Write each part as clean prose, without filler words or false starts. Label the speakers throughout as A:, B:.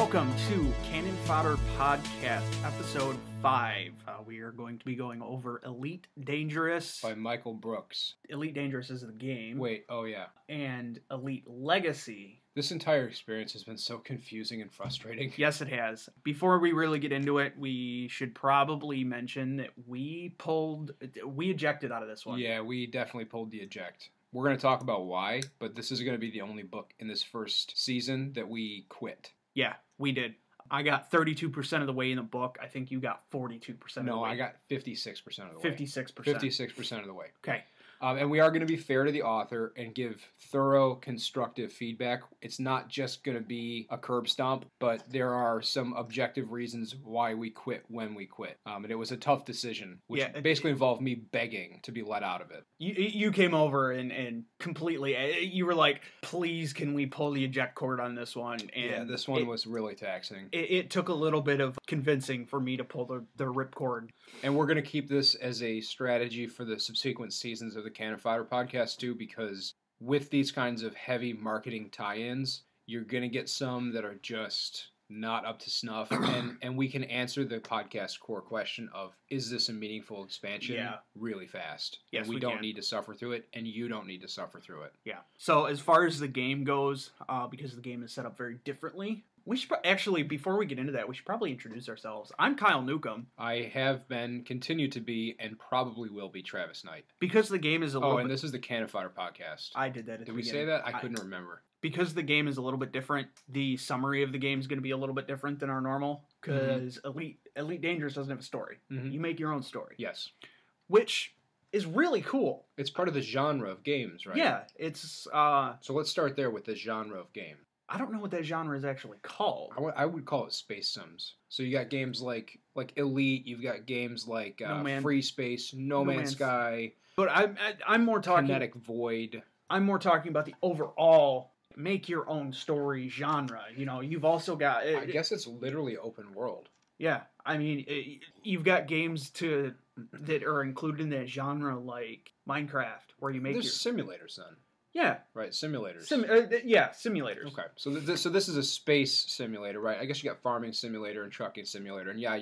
A: Welcome to Canon Fodder Podcast, Episode 5. We are going to be going over Elite Dangerous.
B: By Michael Brooks.
A: Elite Dangerous is the game.
B: Wait, oh yeah.
A: And Elite Legacy.
B: This entire experience has been so confusing and frustrating.
A: Yes, it has. Before we really get into it, we should probably mention that we ejected out of this one.
B: Yeah, we definitely pulled the eject. We're going to talk about why, but this is going to be the only book in this first season that we quit.
A: Yeah, we did. I got 32% of the way in the book. I think you got 42% of the way.
B: No, I got 56% of the way.
A: 56%.
B: 56% of the way.
A: Okay.
B: And we are going to be fair to the author and give thorough, constructive feedback. It's not just going to be a curb stomp, but there are some objective reasons why we quit when we quit. And it was a tough decision, which basically involved me begging to be let out of it.
A: You came over and completely, you were like, please, can we pull the eject cord on this one? And
B: yeah, this one was really taxing.
A: It took a little bit of convincing for me to pull the rip cord.
B: And we're going to keep this as a strategy for the subsequent seasons of the Canon Fodder podcast too, because with these kinds of heavy marketing tie-ins, you're going to get some that are just not up to snuff, and we can answer the podcast core question of, is this a meaningful expansion really fast?
A: Yes,
B: and we don't need to suffer through it, and you don't need to suffer through it.
A: Yeah. So as far as the game goes, because the game is set up very differently, we should actually, before we get into that, we should probably introduce ourselves. I'm Kyle Newcomb.
B: I have been, continue to be, and probably will be Travis Knight.
A: Because the game is a little
B: and this is the Canon Fodder podcast.
A: I did that at the beginning.
B: Did we say that? I couldn't remember.
A: Because the game is a little bit different, the summary of the game is going to be a little bit different than our normal, because Elite Dangerous doesn't have a story. You make your own story.
B: Yes.
A: Which is really cool.
B: It's part of the genre of games, right?
A: Yeah, it's...
B: So let's start there with the genre of game.
A: I don't know what that genre is actually called.
B: I would call it space sims. So you got games like Elite, you've got games like Free Space, No Man's Sky.
A: But I'm more talking...
B: Kinetic Void.
A: I'm more talking about the overall make your own story genre. You know, you've also got...
B: I guess it's literally open world.
A: Yeah. I mean, you've got games that are included in that genre like Minecraft, where you make
B: There's simulators then.
A: Yeah.
B: Right, simulators.
A: Simulators.
B: Okay, so this is a space simulator, right? I guess you got farming simulator and trucking simulator, and yeah.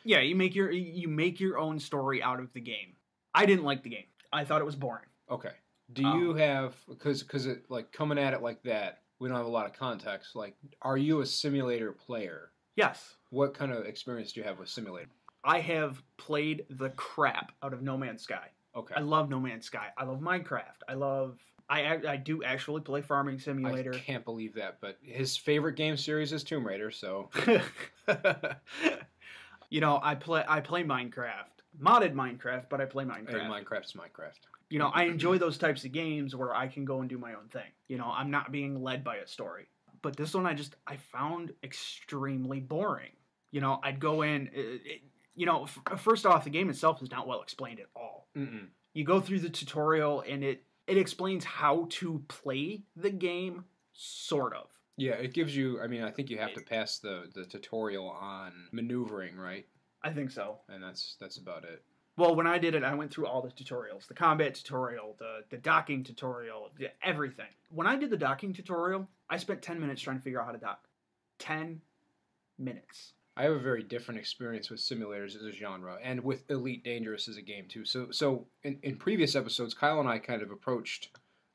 A: Yeah, you make your own story out of the game. I didn't like the game. I thought it was boring.
B: Okay. Do you have, because it, like, coming at it like that, we don't have a lot of context, like, are you a simulator player?
A: Yes.
B: What kind of experience do you have with simulator?
A: I have played the crap out of No Man's Sky.
B: Okay.
A: I love No Man's Sky. I love Minecraft. I do actually play Farming Simulator.
B: I can't believe that, but his favorite game series is Tomb Raider, so...
A: You know, I play Minecraft. Modded Minecraft, but I play Minecraft.
B: Hey, Minecraft's Minecraft.
A: You know, I enjoy those types of games where I can go and do my own thing. You know, I'm not being led by a story. But this one I found extremely boring. You know, I'd go in... first off, the game itself is not well explained at all. You go through the tutorial, and it explains how to play the game, sort of.
B: Yeah, it gives you... I mean, I think you have to pass the tutorial on maneuvering, right?
A: I think so.
B: And that's about it.
A: Well, when I did it, I went through all the tutorials. The combat tutorial, the docking tutorial, everything. When I did the docking tutorial, I spent 10 minutes trying to figure out how to dock. 10 minutes.
B: I have a very different experience with simulators as a genre, and with Elite Dangerous as a game, too. So in previous episodes, Kyle and I kind of approached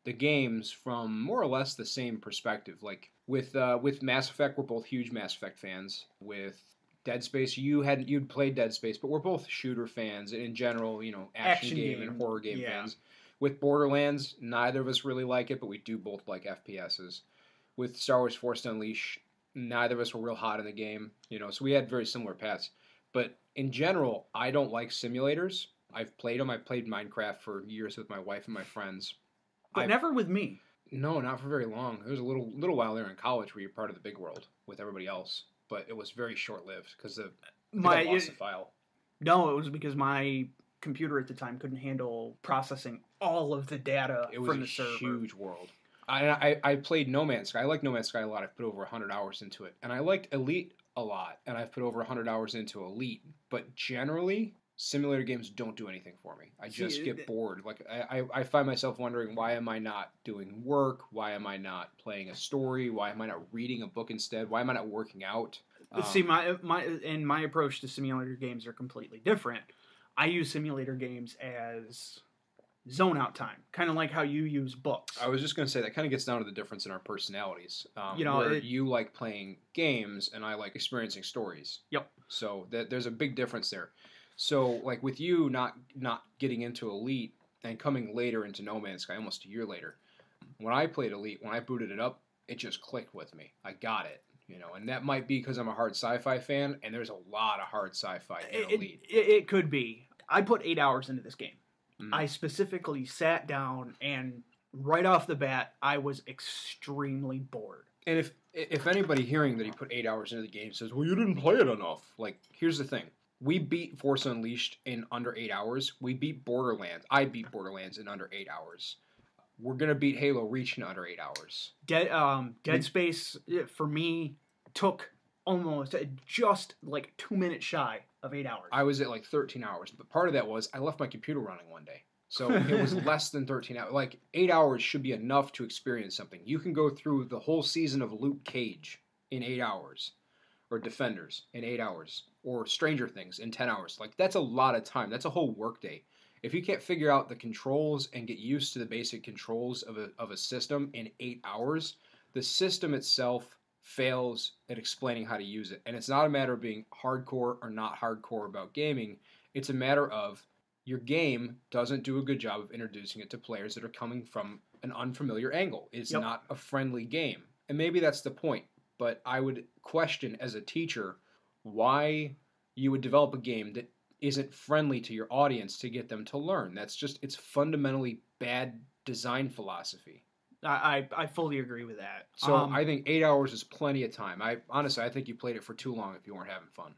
B: the games from more or less the same perspective. Like, with Mass Effect, we're both huge Mass Effect fans. With Dead Space, you'd played Dead Space, but we're both shooter fans, and in general, you know, action game and horror game fans. With Borderlands, neither of us really like it, but we do both like FPSs. With Star Wars Force Unleashed, neither of us were real hot in the game, you know, so we had very similar paths. But in general, I don't like simulators. I've played them. I played Minecraft for years with my wife and my friends.
A: But never with me.
B: No, not for very long. There was a little while there in college where you're part of the big world with everybody else. But it was very short-lived because I lost the file. No,
A: it was because my computer at the time couldn't handle processing all of the data from the server.
B: It was a huge world. I played No Man's Sky. I like No Man's Sky a lot. I've put over 100 hours into it. And I liked Elite a lot. And I've put over 100 hours into Elite. But generally, simulator games don't do anything for me. I just
A: See,
B: get bored. Like I find myself wondering, why am I not doing work? Why am I not playing a story? Why am I not reading a book instead? Why am I not working out?
A: See, my approach to simulator games are completely different. I use simulator games as zone out time, kind of like how you use books.
B: I was just going to say that kind of gets down to the difference in our personalities.
A: Where
B: you like playing games and I like experiencing stories.
A: Yep.
B: So there's a big difference there. So like with you not getting into Elite and coming later into No Man's Sky, almost a year later, when I played Elite, when I booted it up, it just clicked with me. I got it. And that might be because I'm a hard sci-fi fan, and there's a lot of hard sci-fi in Elite.
A: It could be. I put 8 hours into this game.
B: Mm-hmm.
A: I specifically sat down, and right off the bat, I was extremely bored.
B: And if anybody hearing that he put 8 hours into the game says, well, you didn't play it enough. Like, here's the thing. We beat Force Unleashed in under 8 hours. We beat Borderlands. I beat Borderlands in under 8 hours. We're going to beat Halo Reach in under 8 hours.
A: Dead Space, for me, took almost just like 2 minutes shy of 8 hours.
B: I was at like 13 hours, but part of that was I left my computer running one day. So it was less than 13 hours. Like 8 hours should be enough to experience something. You can go through the whole season of Luke Cage in 8 hours, or Defenders in 8 hours, or Stranger Things in 10 hours. Like that's a lot of time. That's a whole workday. If you can't figure out the controls and get used to the basic controls of a system in 8 hours, the system itself fails at explaining how to use it. And it's not a matter of being hardcore or not hardcore about gaming. It's a matter of your game doesn't do a good job of introducing it to players that are coming from an unfamiliar angle. It's not a friendly game. And maybe that's the point. But I would question as a teacher why you would develop a game that isn't friendly to your audience to get them to learn. It's fundamentally bad design philosophy.
A: I fully agree with that.
B: So I think 8 hours is plenty of time. Honestly, I think you played it for too long if you weren't having fun.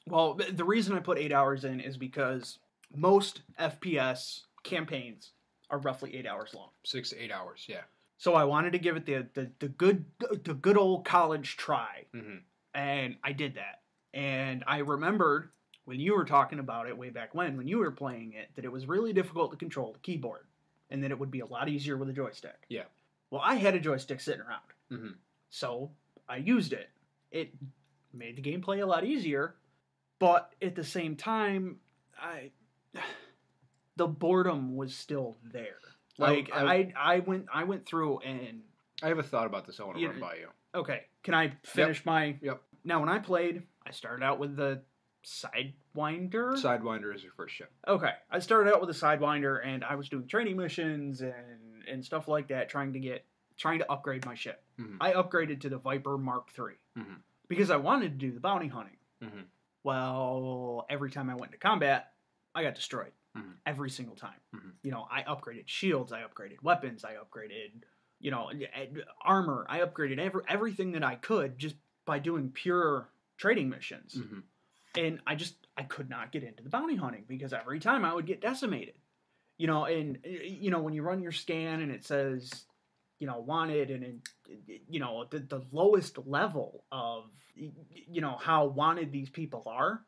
A: Well, the reason I put 8 hours in is because most FPS campaigns are roughly 8 hours long.
B: 6 to 8 hours, yeah.
A: So I wanted to give it the good old college try, and I did that. And I remembered when you were talking about it way back when you were playing it, that it was really difficult to control the keyboard, and that it would be a lot easier with a joystick.
B: Yeah.
A: Well, I had a joystick sitting around,
B: Mm-hmm.
A: so I used it. It made the gameplay a lot easier, but at the same time, the boredom was still there. Like I went through and
B: I have a thought about this I want to run by you.
A: Okay, can I finish my?
B: Yep.
A: Now, when I played, I started out with the Sidewinder.
B: Sidewinder is your first ship.
A: Okay, I started out with a Sidewinder, and I was doing training missions and stuff like that, trying to upgrade my ship.
B: Mm-hmm.
A: I upgraded to the Viper Mark III because I wanted to do the bounty hunting.
B: Mm-hmm.
A: Well, every time I went into combat, I got destroyed.
B: Mm-hmm.
A: Every single time.
B: Mm-hmm.
A: I upgraded shields, I upgraded weapons, I upgraded, armor. I upgraded everything that I could just by doing pure trading missions.
B: Mm-hmm.
A: And I could not get into the bounty hunting because every time I would get decimated. When you run your scan and it says, wanted, and the lowest level of, how wanted these people are,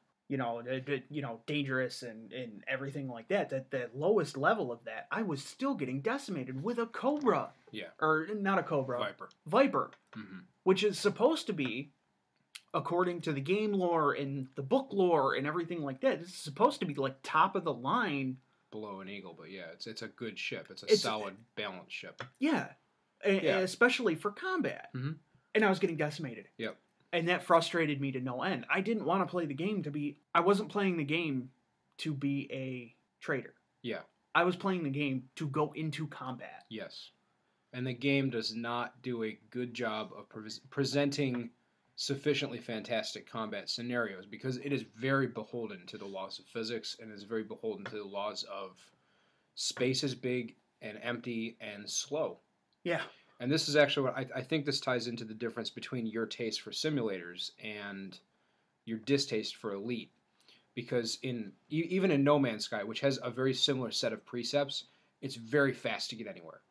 A: dangerous and everything like that, the lowest level of that, I was still getting decimated with a Cobra.
B: Yeah.
A: Or not a Cobra. Viper. Mm-hmm. Which is supposed to be, according to the game lore and the book lore and everything like that, it's supposed to be like top of the line.
B: Below an Eagle, but yeah, it's a good ship. It's a solid, balanced ship.
A: Yeah. Especially for combat.
B: Mm-hmm.
A: And I was getting decimated.
B: Yep.
A: And that frustrated me to no end. I didn't want to play the game I wasn't playing the game to be a trader.
B: Yeah.
A: I was playing the game to go into combat.
B: Yes. And the game does not do a good job of presenting sufficiently fantastic combat scenarios because it is very beholden to the laws of physics and is very beholden to the laws of space is big and empty and slow.
A: Yeah.
B: And this is actually what I think this ties into the difference between your taste for simulators and your distaste for Elite. Because even in No Man's Sky, which has a very similar set of precepts, it's very fast to get anywhere.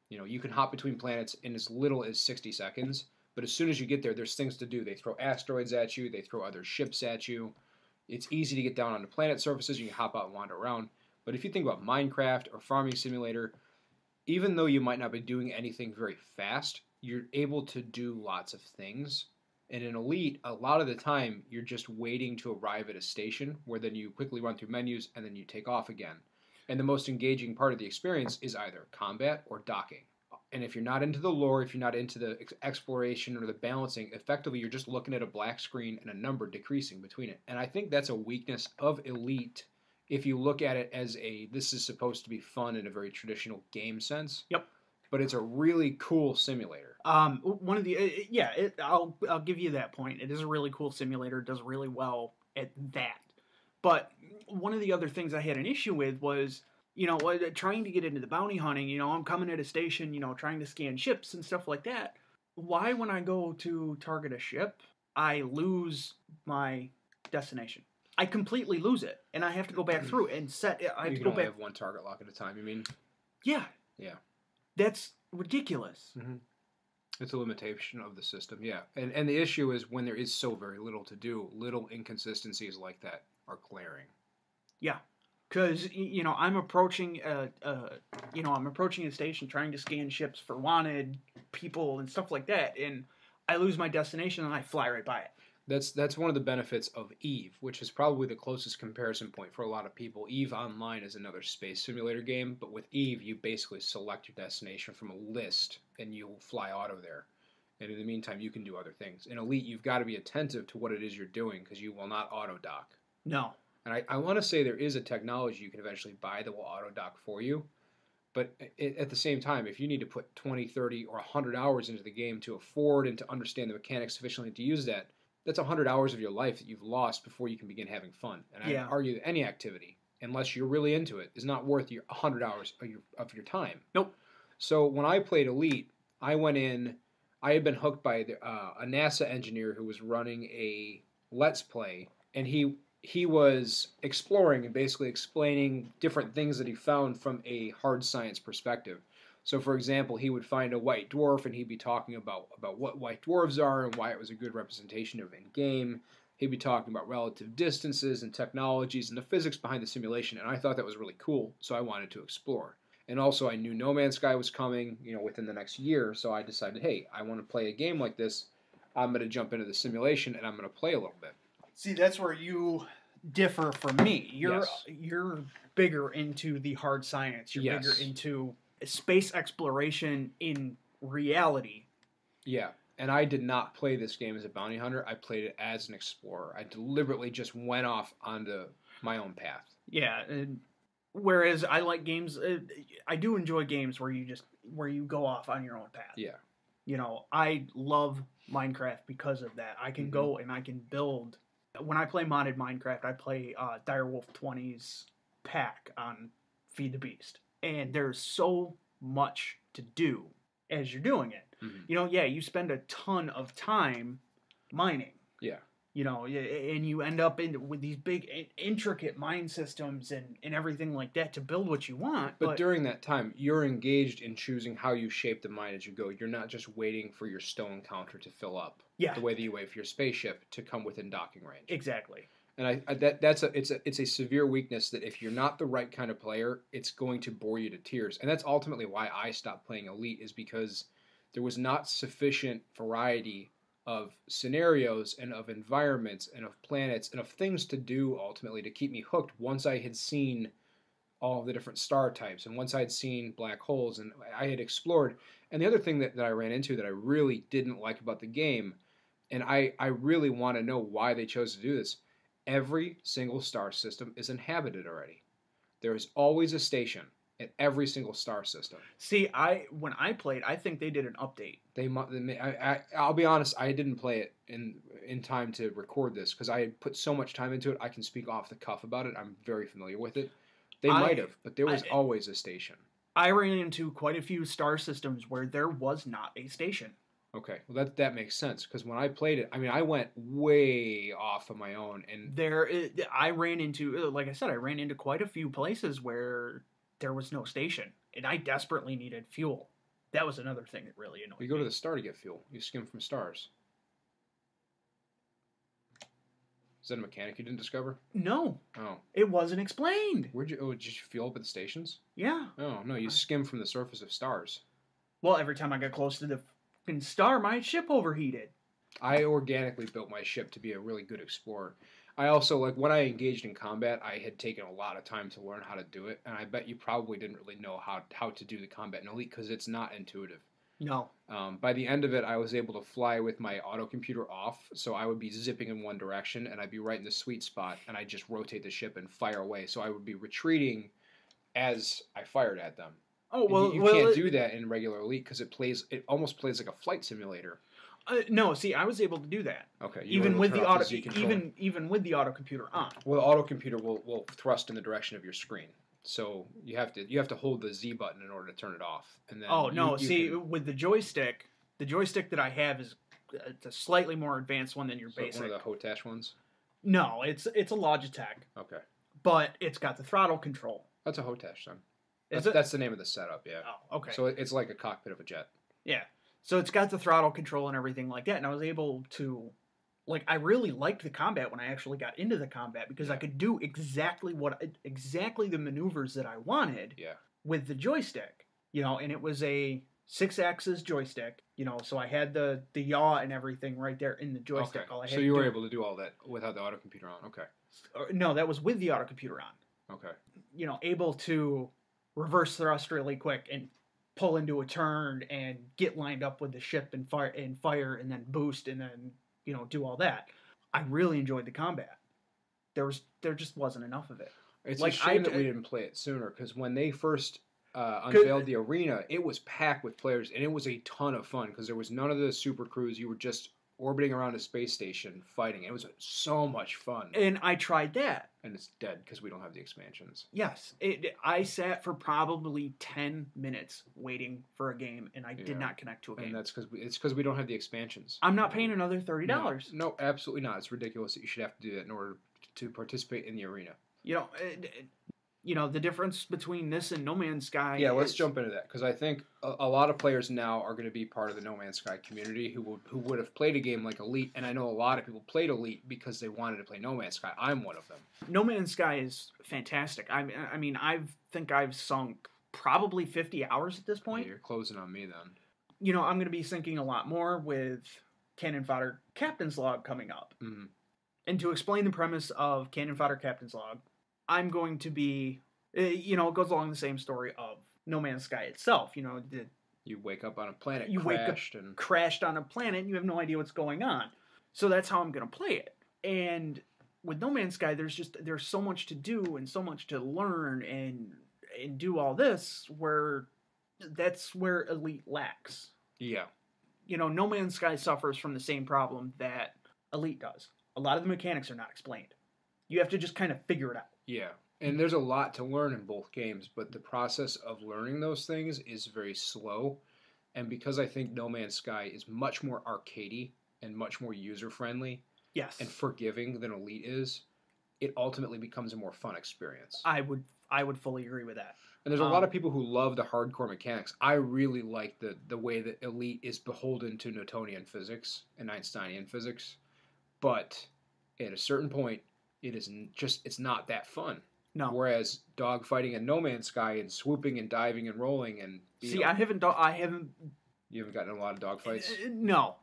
B: You can hop between planets in as little as 60 seconds, but as soon as you get there, there's things to do. They throw asteroids at you, they throw other ships at you. It's easy to get down onto planet surfaces. You can hop out and wander around. But if you think about Minecraft or Farming Simulator, even though you might not be doing anything very fast, you're able to do lots of things. And in Elite, a lot of the time, you're just waiting to arrive at a station where then you quickly run through menus and then you take off again. And the most engaging part of the experience is either combat or docking. And if you're not into the lore, if you're not into the exploration or the balancing, effectively you're just looking at a black screen and a number decreasing between it. And I think that's a weakness of Elite if you look at it as this is supposed to be fun in a very traditional game sense.
A: Yep.
B: But it's a really cool simulator.
A: One of the I'll give you that point. It is a really cool simulator. It does really well at that. But one of the other things I had an issue with was, trying to get into the bounty hunting. I'm coming at a station, trying to scan ships and stuff like that. Why, when I go to target a ship, I lose my destination? I completely lose it, and I have to go back through and set. I have
B: you
A: to
B: can
A: go
B: only
A: back.
B: have one target lock at a time. You mean?
A: Yeah.
B: Yeah.
A: That's ridiculous.
B: Mm-hmm. It's a limitation of the system, yeah. And the issue is when there is so very little to do, little inconsistencies like that are glaring.
A: Yeah, because I'm approaching a station trying to scan ships for wanted people and stuff like that, and I lose my destination and I fly right by it.
B: That's one of the benefits of EVE, which is probably the closest comparison point for a lot of people. EVE Online is another space simulator game, but with EVE, you basically select your destination from a list, and you'll fly auto there. And in the meantime, you can do other things. In Elite, you've got to be attentive to what it is you're doing, because you will not auto-dock.
A: No.
B: And I want to say there is a technology you can eventually buy that will auto-dock for you, but at the same time, if you need to put 20, 30, or 100 hours into the game to afford and to understand the mechanics sufficiently to use that, that's 100 hours of your life that you've lost before you can begin having fun. And I argue that any activity, unless you're really into it, is not worth your 100 hours of your time.
A: Nope.
B: So when I played Elite, I went in. I had been hooked by a NASA engineer who was running a Let's Play, and he was exploring and basically explaining different things that he found from a hard science perspective. So, for example, he would find a white dwarf, and he'd be talking about what white dwarves are and why it was a good representation of in-game. He'd be talking about relative distances and technologies and the physics behind the simulation, and I thought that was really cool, so I wanted to explore. And also, I knew No Man's Sky was coming, within the next year, so I decided, hey, I want to play a game like this. I'm going to jump into the simulation, and I'm going to play a little bit.
A: See, that's where you differ from me. You're bigger into the hard science. You're bigger into space exploration in reality.
B: Yeah, and I did not play this game as a bounty hunter. I played it as an explorer. I deliberately just went off onto my own path.
A: Yeah, and whereas I like games, I do enjoy games where you go off on your own path.
B: Yeah.
A: I love Minecraft because of that. I can go and I can build. When I play modded Minecraft, I play Direwolf 20's pack on Feed the Beast. And there's so much to do as you're doing it. Mm-hmm. You spend a ton of time mining.
B: Yeah.
A: And you end up with these big, intricate mine systems and everything like that to build what you want.
B: But during that time, you're engaged in choosing how you shape the mine as you go. You're not just waiting for your stone counter to fill up.
A: Yeah.
B: The way that you wait for your spaceship to come within docking range.
A: Exactly.
B: And it's a severe weakness that if you're not the right kind of player, it's going to bore you to tears. And that's ultimately why I stopped playing Elite, is because there was not sufficient variety of scenarios and of environments and of planets and of things to do ultimately to keep me hooked once I had seen all of the different star types and once I had seen black holes and I had explored. And the other thing that I ran into that I really didn't like about the game, and I really want to know why they chose to do this, every single star system is inhabited already. There is always a station at every single star system.
A: See, when I played, I think they did an update.
B: I'll be honest, I didn't play it in time to record this because I had put so much time into it. I can speak off the cuff about it. I'm very familiar with it. They might have, but there was always a station.
A: I ran into quite a few star systems where there was not a station.
B: Okay, well that makes sense because when I played it, I went way off on my own, and
A: I ran into quite a few places where there was no station, and I desperately needed fuel. That was another thing that really annoyed me.
B: You go to the star to get fuel. You skim from stars. Is that a mechanic you didn't discover?
A: No.
B: Oh.
A: It wasn't explained.
B: Did you fuel up at the stations?
A: Yeah.
B: Oh, no, you skim from the surface of stars.
A: Well, every time I got close to the fucking star, my ship overheated.
B: I organically built my ship to be a really good explorer. I also, like, when I engaged in combat, I had taken a lot of time to learn how to do it, and I bet you probably didn't really know how to do the combat in Elite, because it's not intuitive.
A: No.
B: By the end of it, I was able to fly with my autocomputer off, so I would be zipping in one direction, and I'd be right in the sweet spot, and I'd just rotate the ship and fire away. So I would be retreating as I fired at them.
A: Oh, well,
B: you can't do that in regular Elite, because it almost plays like a flight simulator.
A: No, see, I was able to do that.
B: Okay.
A: Even with the autocomputer on.
B: Well, the autocomputer will thrust in the direction of your screen, so you have to hold the Z button in order to turn it off. And then
A: with the joystick that I have is it's a slightly more advanced one than your basic.
B: One of the Hotash ones.
A: No, it's a Logitech.
B: Okay.
A: But it's got the throttle control.
B: That's a Hotash, son.
A: Is it?
B: That's the name of the setup. Yeah.
A: Oh, okay.
B: So it's like a cockpit of a jet.
A: Yeah. So it's got the throttle control and everything like that, and I was able to, like, I really liked the combat when I actually got into the combat because I could do exactly the maneuvers that I wanted with the joystick, and it was a 6-axis joystick, so I had the yaw and everything right there in the joystick.
B: Okay. So you were able to do all that without the autocomputer on. Okay.
A: No, that was with the autocomputer on.
B: Okay.
A: Able to reverse thrust really quick and pull into a turn and get lined up with the ship and fire and then boost and then do all that. I really enjoyed the combat. There just wasn't enough of it.
B: It's a shame that we didn't play it sooner, because when they first unveiled the arena, it was packed with players and it was a ton of fun because there was none of the super crews. You were just orbiting around a space station fighting. It was so much fun.
A: And I tried that.
B: And it's dead because we don't have the expansions.
A: Yes. I sat for probably 10 minutes waiting for a game, and I did not connect to a game.
B: And that's because we don't have the expansions.
A: I'm not paying another $30.
B: No, absolutely not. It's ridiculous that you should have to do that in order to participate in the arena.
A: The difference between this and No Man's Sky.
B: Yeah, let's jump into that, because I think a lot of players now are going to be part of the No Man's Sky community who would have played a game like Elite, and I know a lot of people played Elite because they wanted to play No Man's Sky. I'm one of them.
A: No Man's Sky is fantastic. I mean, I've sunk probably 50 hours at this point.
B: Yeah, you're closing on me then.
A: I'm going to be sinking a lot more with Canon Fodder Captain's Log coming up.
B: Mm-hmm.
A: And to explain the premise of Canon Fodder Captain's Log, I'm going to be, it goes along the same story of No Man's Sky itself.
B: You wake up on a planet,
A: crashed on a planet, and you have no idea what's going on. So that's how I'm going to play it. And with No Man's Sky, there's so much to do and so much to learn and do all this, where that's where Elite lacks.
B: Yeah.
A: No Man's Sky suffers from the same problem that Elite does. A lot of the mechanics are not explained. You have to just kind of figure it out.
B: Yeah. And there's a lot to learn in both games, but the process of learning those things is very slow. And because I think No Man's Sky is much more arcadey and much more user-friendly and forgiving than Elite is, it ultimately becomes a more fun experience.
A: I would fully agree with that.
B: And there's a lot of people who love the hardcore mechanics. I really like the way that Elite is beholden to Newtonian physics and Einsteinian physics. But at a certain point, it's not that fun.
A: No.
B: Whereas dogfighting in No Man's Sky and swooping and diving and rolling and
A: I haven't.
B: You haven't gotten in a lot of dogfights?
A: No.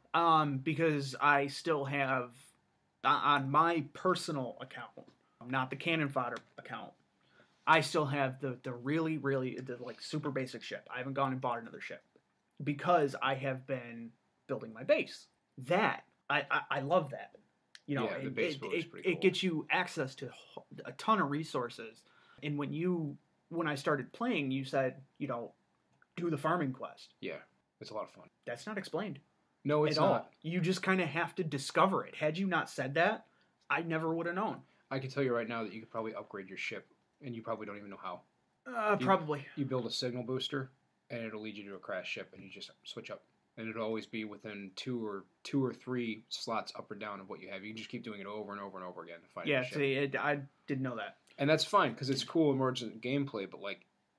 A: Because I still have on my personal account, not the Canon Fodder account, I still have the really, really super basic ship. I haven't gone and bought another ship because I have been building my base. That I love that.
B: The base build is pretty cool.
A: It gets you access to a ton of resources. And when I started playing, you said, do the farming quest.
B: Yeah, it's a lot of fun.
A: That's not explained.
B: No, it's
A: at
B: not.
A: All. You just kind of have to discover it. Had you not said that, I never would have known.
B: I can tell you right now that you could probably upgrade your ship, and you probably don't even know how.
A: Probably.
B: You build a signal booster, and it'll lead you to a crash ship, and you just switch up. And it'll always be within two or three slots up or down of what you have. You can just keep doing it over and over and over again to find a ship.
A: See, I didn't know that.
B: And that's fine, because it's cool emergent gameplay, but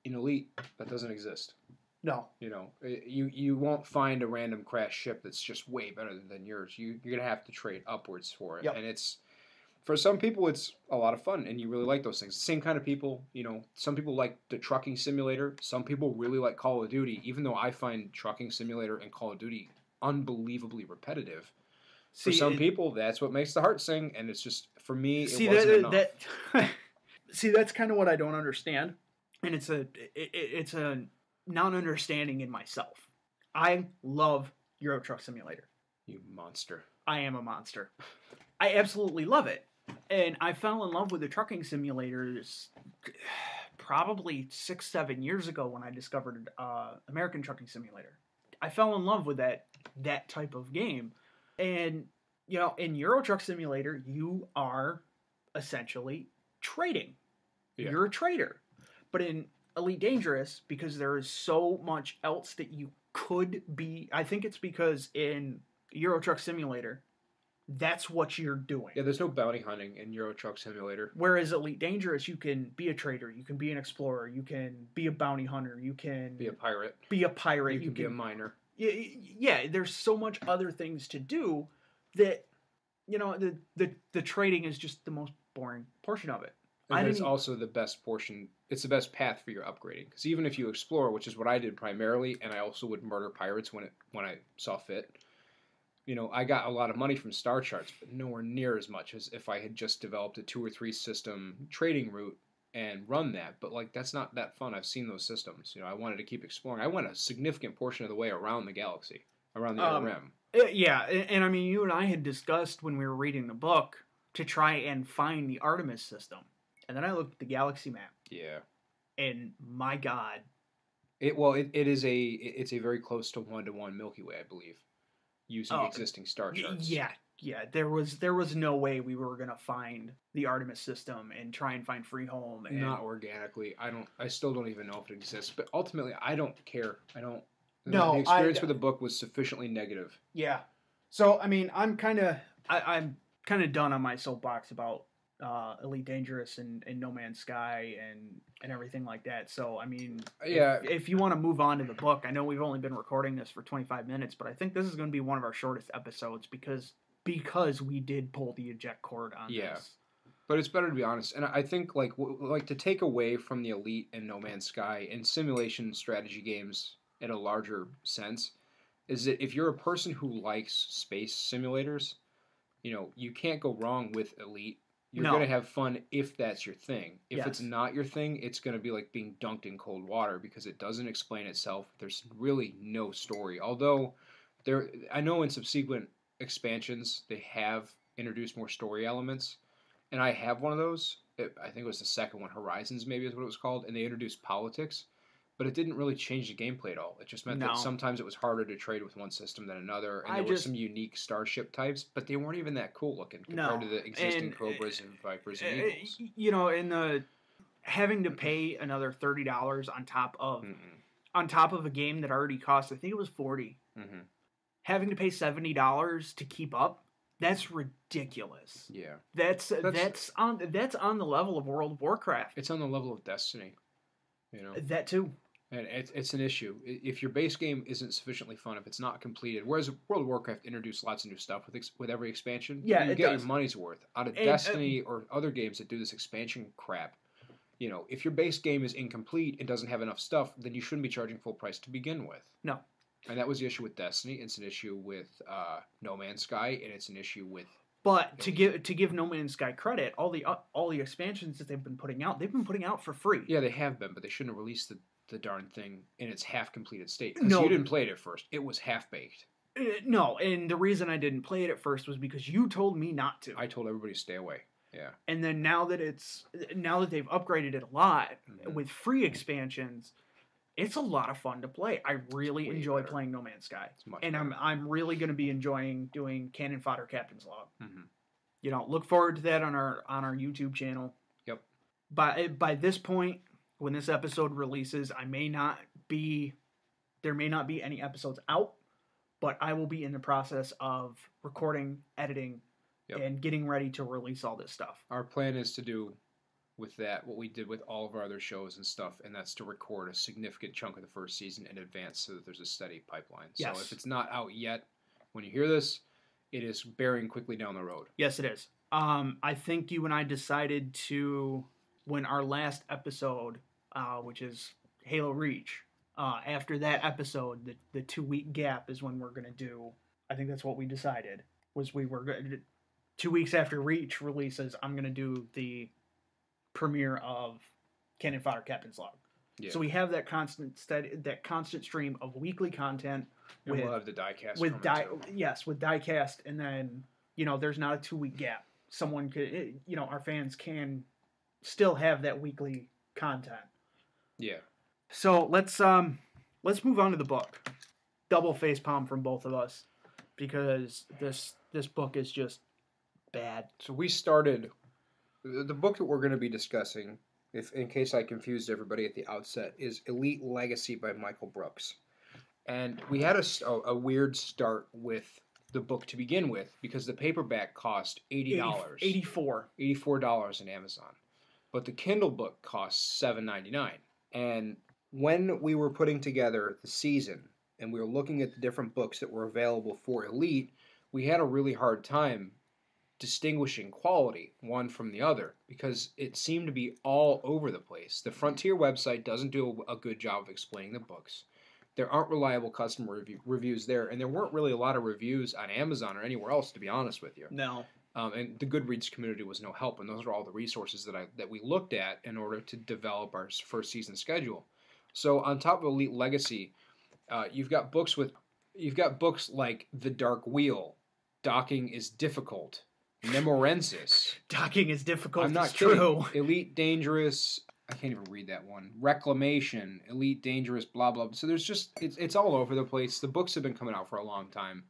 B: in Elite, that doesn't exist.
A: No.
B: You won't find a random crash ship that's just way better than yours. You're going to have to trade upwards for it.
A: Yep.
B: And it's For some people, it's a lot of fun, and you really like those things. Same kind of people, some people like the trucking simulator. Some people really like Call of Duty, even though I find trucking simulator and Call of Duty unbelievably repetitive. For some people, that's what makes the heart sing, and it's just, for me, it wasn't enough.
A: See, that's kind of what I don't understand, and it's a non-understanding in myself. I love Euro Truck Simulator.
B: You monster.
A: I am a monster. I absolutely love it. And I fell in love with the trucking simulators probably 6-7 years ago when I discovered American Trucking Simulator. I fell in love with that type of game. And, in Euro Truck Simulator, you are essentially trading. Yeah. You're a trader. But in Elite Dangerous, because there is so much else that you could be, I think it's because in Euro Truck Simulator, that's what you're doing.
B: Yeah, there's no bounty hunting in Euro Truck Simulator.
A: Whereas Elite Dangerous, you can be a trader, you can be an explorer, you can be a bounty hunter, you can
B: be a pirate.
A: You can
B: be a miner.
A: Yeah, there's so much other things to do that, the trading is just the most boring portion of it.
B: And it's also the best portion. It's the best path for your upgrading. Because even if you explore, which is what I did primarily, and I also would murder pirates when I saw fit, I got a lot of money from star charts, but nowhere near as much as if I had just developed a 2 or 3 system trading route and run that. But that's not that fun. I've seen those systems. I wanted to keep exploring. I went a significant portion of the way around the galaxy, around the outer rim.
A: Yeah, and I mean, you and I had discussed when we were reading the book to try and find the Artemis system. And then I looked at the galaxy map.
B: Yeah.
A: And my God.
B: It's a very close to 1-to-1 Milky Way, I believe, using existing star charts.
A: Yeah. There was no way we were gonna find the Artemis system and try and find Freeholm.
B: Not organically. I still don't even know if it exists. But ultimately, I don't care.
A: No,
B: the experience with the book was sufficiently negative.
A: Yeah. So I mean, I'm kind of done on my soapbox about Elite Dangerous and No Man's Sky and everything like that. So I mean, if you want to move on to the book, I know we've only been recording this for 25 minutes, but I think this is going to be one of our shortest episodes because we did pull the eject cord on this.
B: But it's better to be honest, and I think like to take away from the Elite and No Man's Sky and simulation strategy games in a larger sense is that if you're a person who likes space simulators, you can't go wrong with Elite. You're going to have fun if that's your thing. If it's not your thing, it's going to be like being dunked in cold water because it doesn't explain itself. There's really no story. Although, I know in subsequent expansions, they have introduced more story elements. And I have one of those. I think it was the second one, Horizons maybe is what it was called. And they introduced politics. But it didn't really change the gameplay at all. It just meant that sometimes it was harder to trade with one system than another, and there were some unique starship types, but they weren't even that cool looking compared to the existing Cobras and Vipers and Eagles.
A: In the having to pay another $30 on top of a game that already cost, I think it was $40.
B: Mm-hmm.
A: Having to pay $70 to keep up, that's ridiculous.
B: Yeah,
A: that's on the level of World of Warcraft.
B: It's on the level of Destiny.
A: That too.
B: And it's an issue. If your base game isn't sufficiently fun, if it's not completed, whereas World of Warcraft introduced lots of new stuff with every expansion, you get your money's worth. Out of Destiny or other games that do this expansion crap, if your base game is incomplete and doesn't have enough stuff, then you shouldn't be charging full price to begin with.
A: No.
B: And that was the issue with Destiny. It's an issue with No Man's Sky, and it's an issue with...
A: But to give No Man's Sky credit, all the expansions that they've been putting out for free.
B: Yeah, they have been, but they shouldn't have released the darn thing in its half-completed state. Because you didn't play it at first. It was half-baked.
A: No, and the reason I didn't play it at first was because you told me not to.
B: I told everybody to stay away. Yeah.
A: And then now that they've upgraded it a lot with free expansions, it's a lot of fun to play. I really enjoy playing No Man's Sky. And I'm really going to be enjoying doing Canon Fodder Captain's Log.
B: Mm-hmm.
A: Look forward to that on our YouTube channel.
B: Yep.
A: By this point, when this episode releases, there may not be any episodes out, but I will be in the process of recording, editing, and getting ready to release all this stuff.
B: Our plan is to do with that what we did with all of our other shows and stuff, and that's to record a significant chunk of the first season in advance so that there's a steady pipeline.
A: Yes.
B: So if it's not out yet, when you hear this, it is bearing quickly down the road.
A: Yes, it is. I think you and I decided to, when our last episode, which is Halo Reach, after that episode, the 2 week gap is when we're going to do, I think that's what we decided, was we were going to, 2 weeks after Reach releases, I'm going to do the premiere of Canon Fodder Captain's Log. Yeah. So we have that constant stream of weekly content.
B: And we'll have the diecast.
A: With diecast, and then there's not a 2 week gap. Someone could, our fans can still have that weekly content.
B: Yeah.
A: So let's move on to the book. Double facepalm from both of us, because this book is just bad.
B: So we started the book that we're going to be discussing, if in case I confused everybody at the outset, is Elite Legacy by Michael Brooks. And we had a weird start with the book to begin with, because the paperback cost $80. $84 on Amazon. But the Kindle book costs $7.99. And when we were putting together the season and we were looking at the different books that were available for Elite, we had a really hard time distinguishing quality one from the other, because it seemed to be all over the place. The Frontier website doesn't do a good job of explaining the books. There aren't reliable customer reviews there, and there weren't really a lot of reviews on Amazon or anywhere else, to be honest with you.
A: No.
B: And the Goodreads community was no help, and those are all the resources that we looked at in order to develop our first season schedule. So on top of Elite Legacy, you've got books like The Dark Wheel, Docking is Difficult, Nemorensis.
A: Docking is difficult.
B: I'm not
A: kidding.
B: True. Elite Dangerous. I can't even read that one. Reclamation, Elite Dangerous, blah blah. So there's just it's all over the place. The books have been coming out for a long time,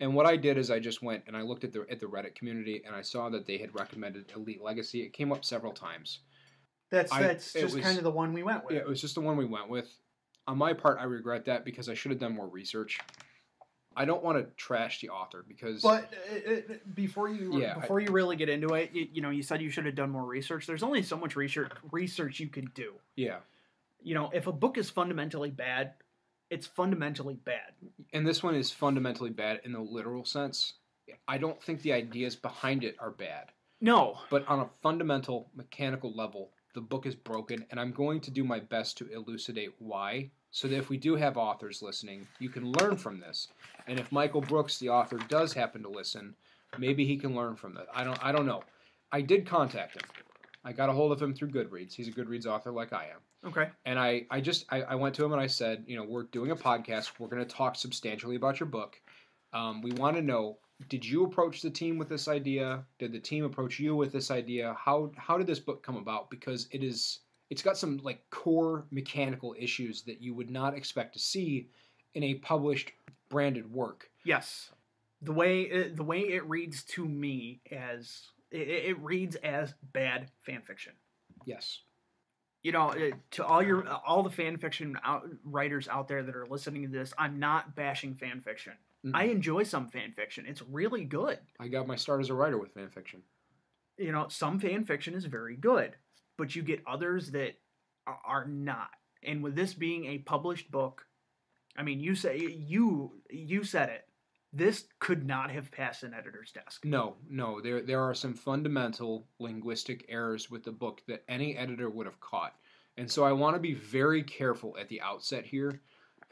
B: and what I did is I just went and I looked at the Reddit community, and I saw that they had recommended Elite Legacy. It came up several times.
A: That's just kind of the one we went with.
B: Yeah, it was just the one we went with. On my part, I regret that, because I should have done more research. I don't want to trash the author, because...
A: But before you really get into it, you said you should have done more research. There's only so much research you can do.
B: Yeah.
A: If a book is fundamentally bad, it's fundamentally bad.
B: And this one is fundamentally bad in the literal sense. I don't think the ideas behind it are bad.
A: No.
B: But on a fundamental, mechanical level, the book is broken, and I'm going to do my best to elucidate why, so that if we do have authors listening, you can learn from this. And if Michael Brooks, the author, does happen to listen, maybe he can learn from that. I don't know. I did contact him. I got a hold of him through Goodreads. He's a Goodreads author like I am.
A: Okay.
B: And I went to him and I said, we're doing a podcast. We're going to talk substantially about your book. We want to know, did you approach the team with this idea? Did the team approach you with this idea? How did this book come about? Because it's got some core mechanical issues that you would not expect to see in a published branded work.
A: Yes. The way it reads to me as it reads as bad fan fiction.
B: Yes.
A: To all the fan fiction writers out there that are listening to this, I'm not bashing fan fiction. Mm-hmm. I enjoy some fan fiction. It's really good.
B: I got my start as a writer with fan fiction.
A: Some fan fiction is very good, but you get others that are not. And with this being a published book, I mean, you said it. This could not have passed an editor's desk.
B: No. There are some fundamental linguistic errors with the book that any editor would have caught. And so I want to be very careful at the outset here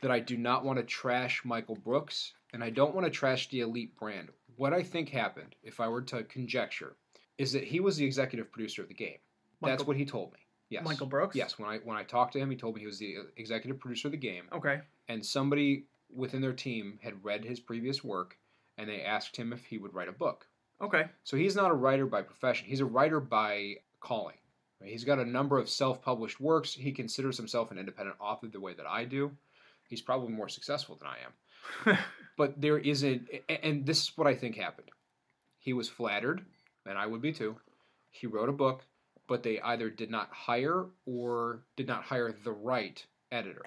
B: that I do not want to trash Michael Brooks, and I don't want to trash the Elite brand. What I think happened, if I were to conjecture, is that he was the executive producer of the game. That's what he told me. Yes.
A: Michael Brooks?
B: Yes. When I talked to him, he told me he was the executive producer of the game.
A: Okay.
B: And somebody within their team had read his previous work, and they asked him if he would write a book.
A: Okay.
B: So he's not a writer by profession. He's a writer by calling. He's got a number of self-published works. He considers himself an independent author the way that I do. He's probably more successful than I am. But there isn't, and this is what I think happened. He was flattered, and I would be too. He wrote a book, but they either did not hire or did not hire the right editor.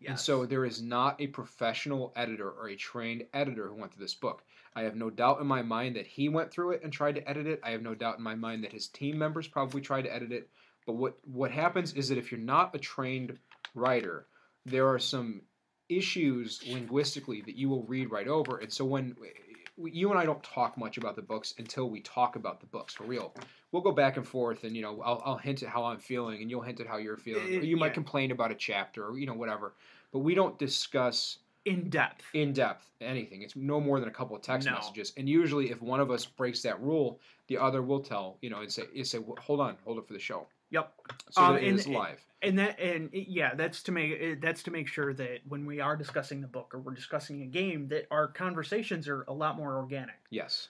A: Yes.
B: And so there is not a professional editor or a trained editor who went through this book. I have no doubt in my mind that he went through it and tried to edit it. I have no doubt in my mind that his team members probably tried to edit it. But what happens is that if you're not a trained writer, there are some issues linguistically that you will read right over. And so when you and I don't talk much about the books until we talk about the books for real. We'll go back and forth, and I'll hint at how I'm feeling, and you'll hint at how you're feeling. Or you might complain about a chapter, or whatever. But we don't discuss in depth anything. It's no more than a couple of text messages. And usually, if one of us breaks that rule, the other will tell and say, hold it for the show.
A: Yep.
B: So that it is live.
A: That's to make sure that when we are discussing the book or we're discussing a game, that our conversations are a lot more organic.
B: Yes.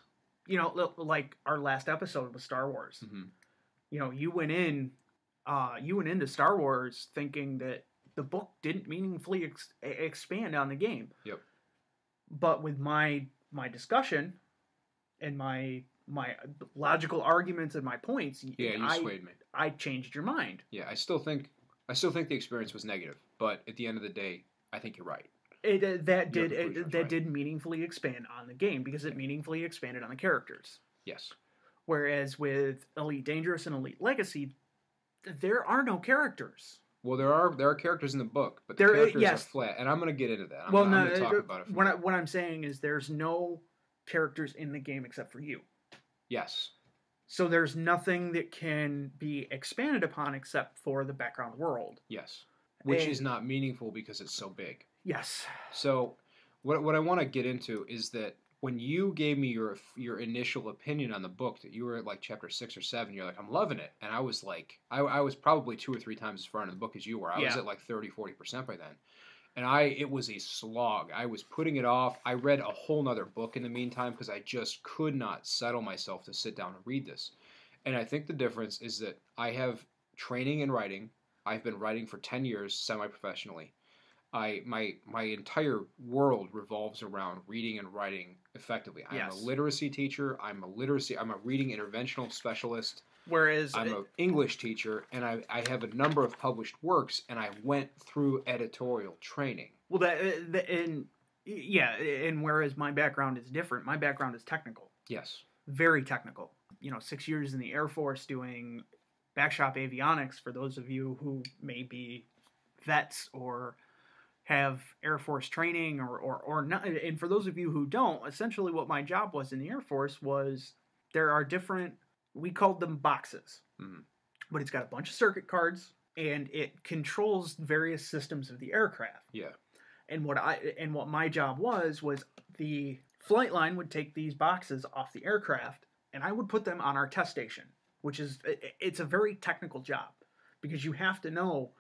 A: Like our last episode with Star Wars.
B: Mm-hmm.
A: You went into Star Wars thinking that the book didn't meaningfully expand on the game.
B: Yep.
A: But with my discussion and my logical arguments and my points,
B: you swayed me.
A: I changed your mind.
B: Yeah, I still think the experience was negative, but at the end of the day, I think you're right.
A: That did meaningfully expand on the game because it meaningfully expanded on the characters.
B: Yes.
A: Whereas with Elite Dangerous and Elite Legacy, there are no characters.
B: Well, there are characters in the book, but the characters are flat, and I'm going to get into that. I'm going to talk about it.
A: What I'm saying is there's no characters in the game except for you.
B: Yes.
A: So there's nothing that can be expanded upon except for the background world.
B: Yes. Which is not meaningful because it's so big.
A: Yes.
B: So what I want to get into is that when you gave me your initial opinion on the book, that you were at like chapter 6 or 7, you're like, I'm loving it. And I was like, I was probably 2 or 3 times as far in the book as you were. I was at like 30-40% by then. And it was a slog. I was putting it off. I read a whole nother book in the meantime because I just could not settle myself to sit down and read this. And I think the difference is that I have training in writing. I've been writing for 10 years semi-professionally. My entire world revolves around reading and writing effectively. I'm a literacy teacher. I'm a reading interventional specialist.
A: Whereas
B: I'm an English teacher, and I have a number of published works, and I went through editorial training.
A: Well, and whereas my background is different. My background is technical.
B: Yes.
A: Very technical. 6 years in the Air Force doing backshop avionics for those of you who may be vets or have Air Force training or not. And for those of you who don't, essentially what my job was in the Air Force was there are different, we called them boxes, but it's got a bunch of circuit cards and it controls various systems of the aircraft.
B: Yeah.
A: And what my job was the flight line would take these boxes off the aircraft and I would put them on our test station, it's a very technical job because you have to know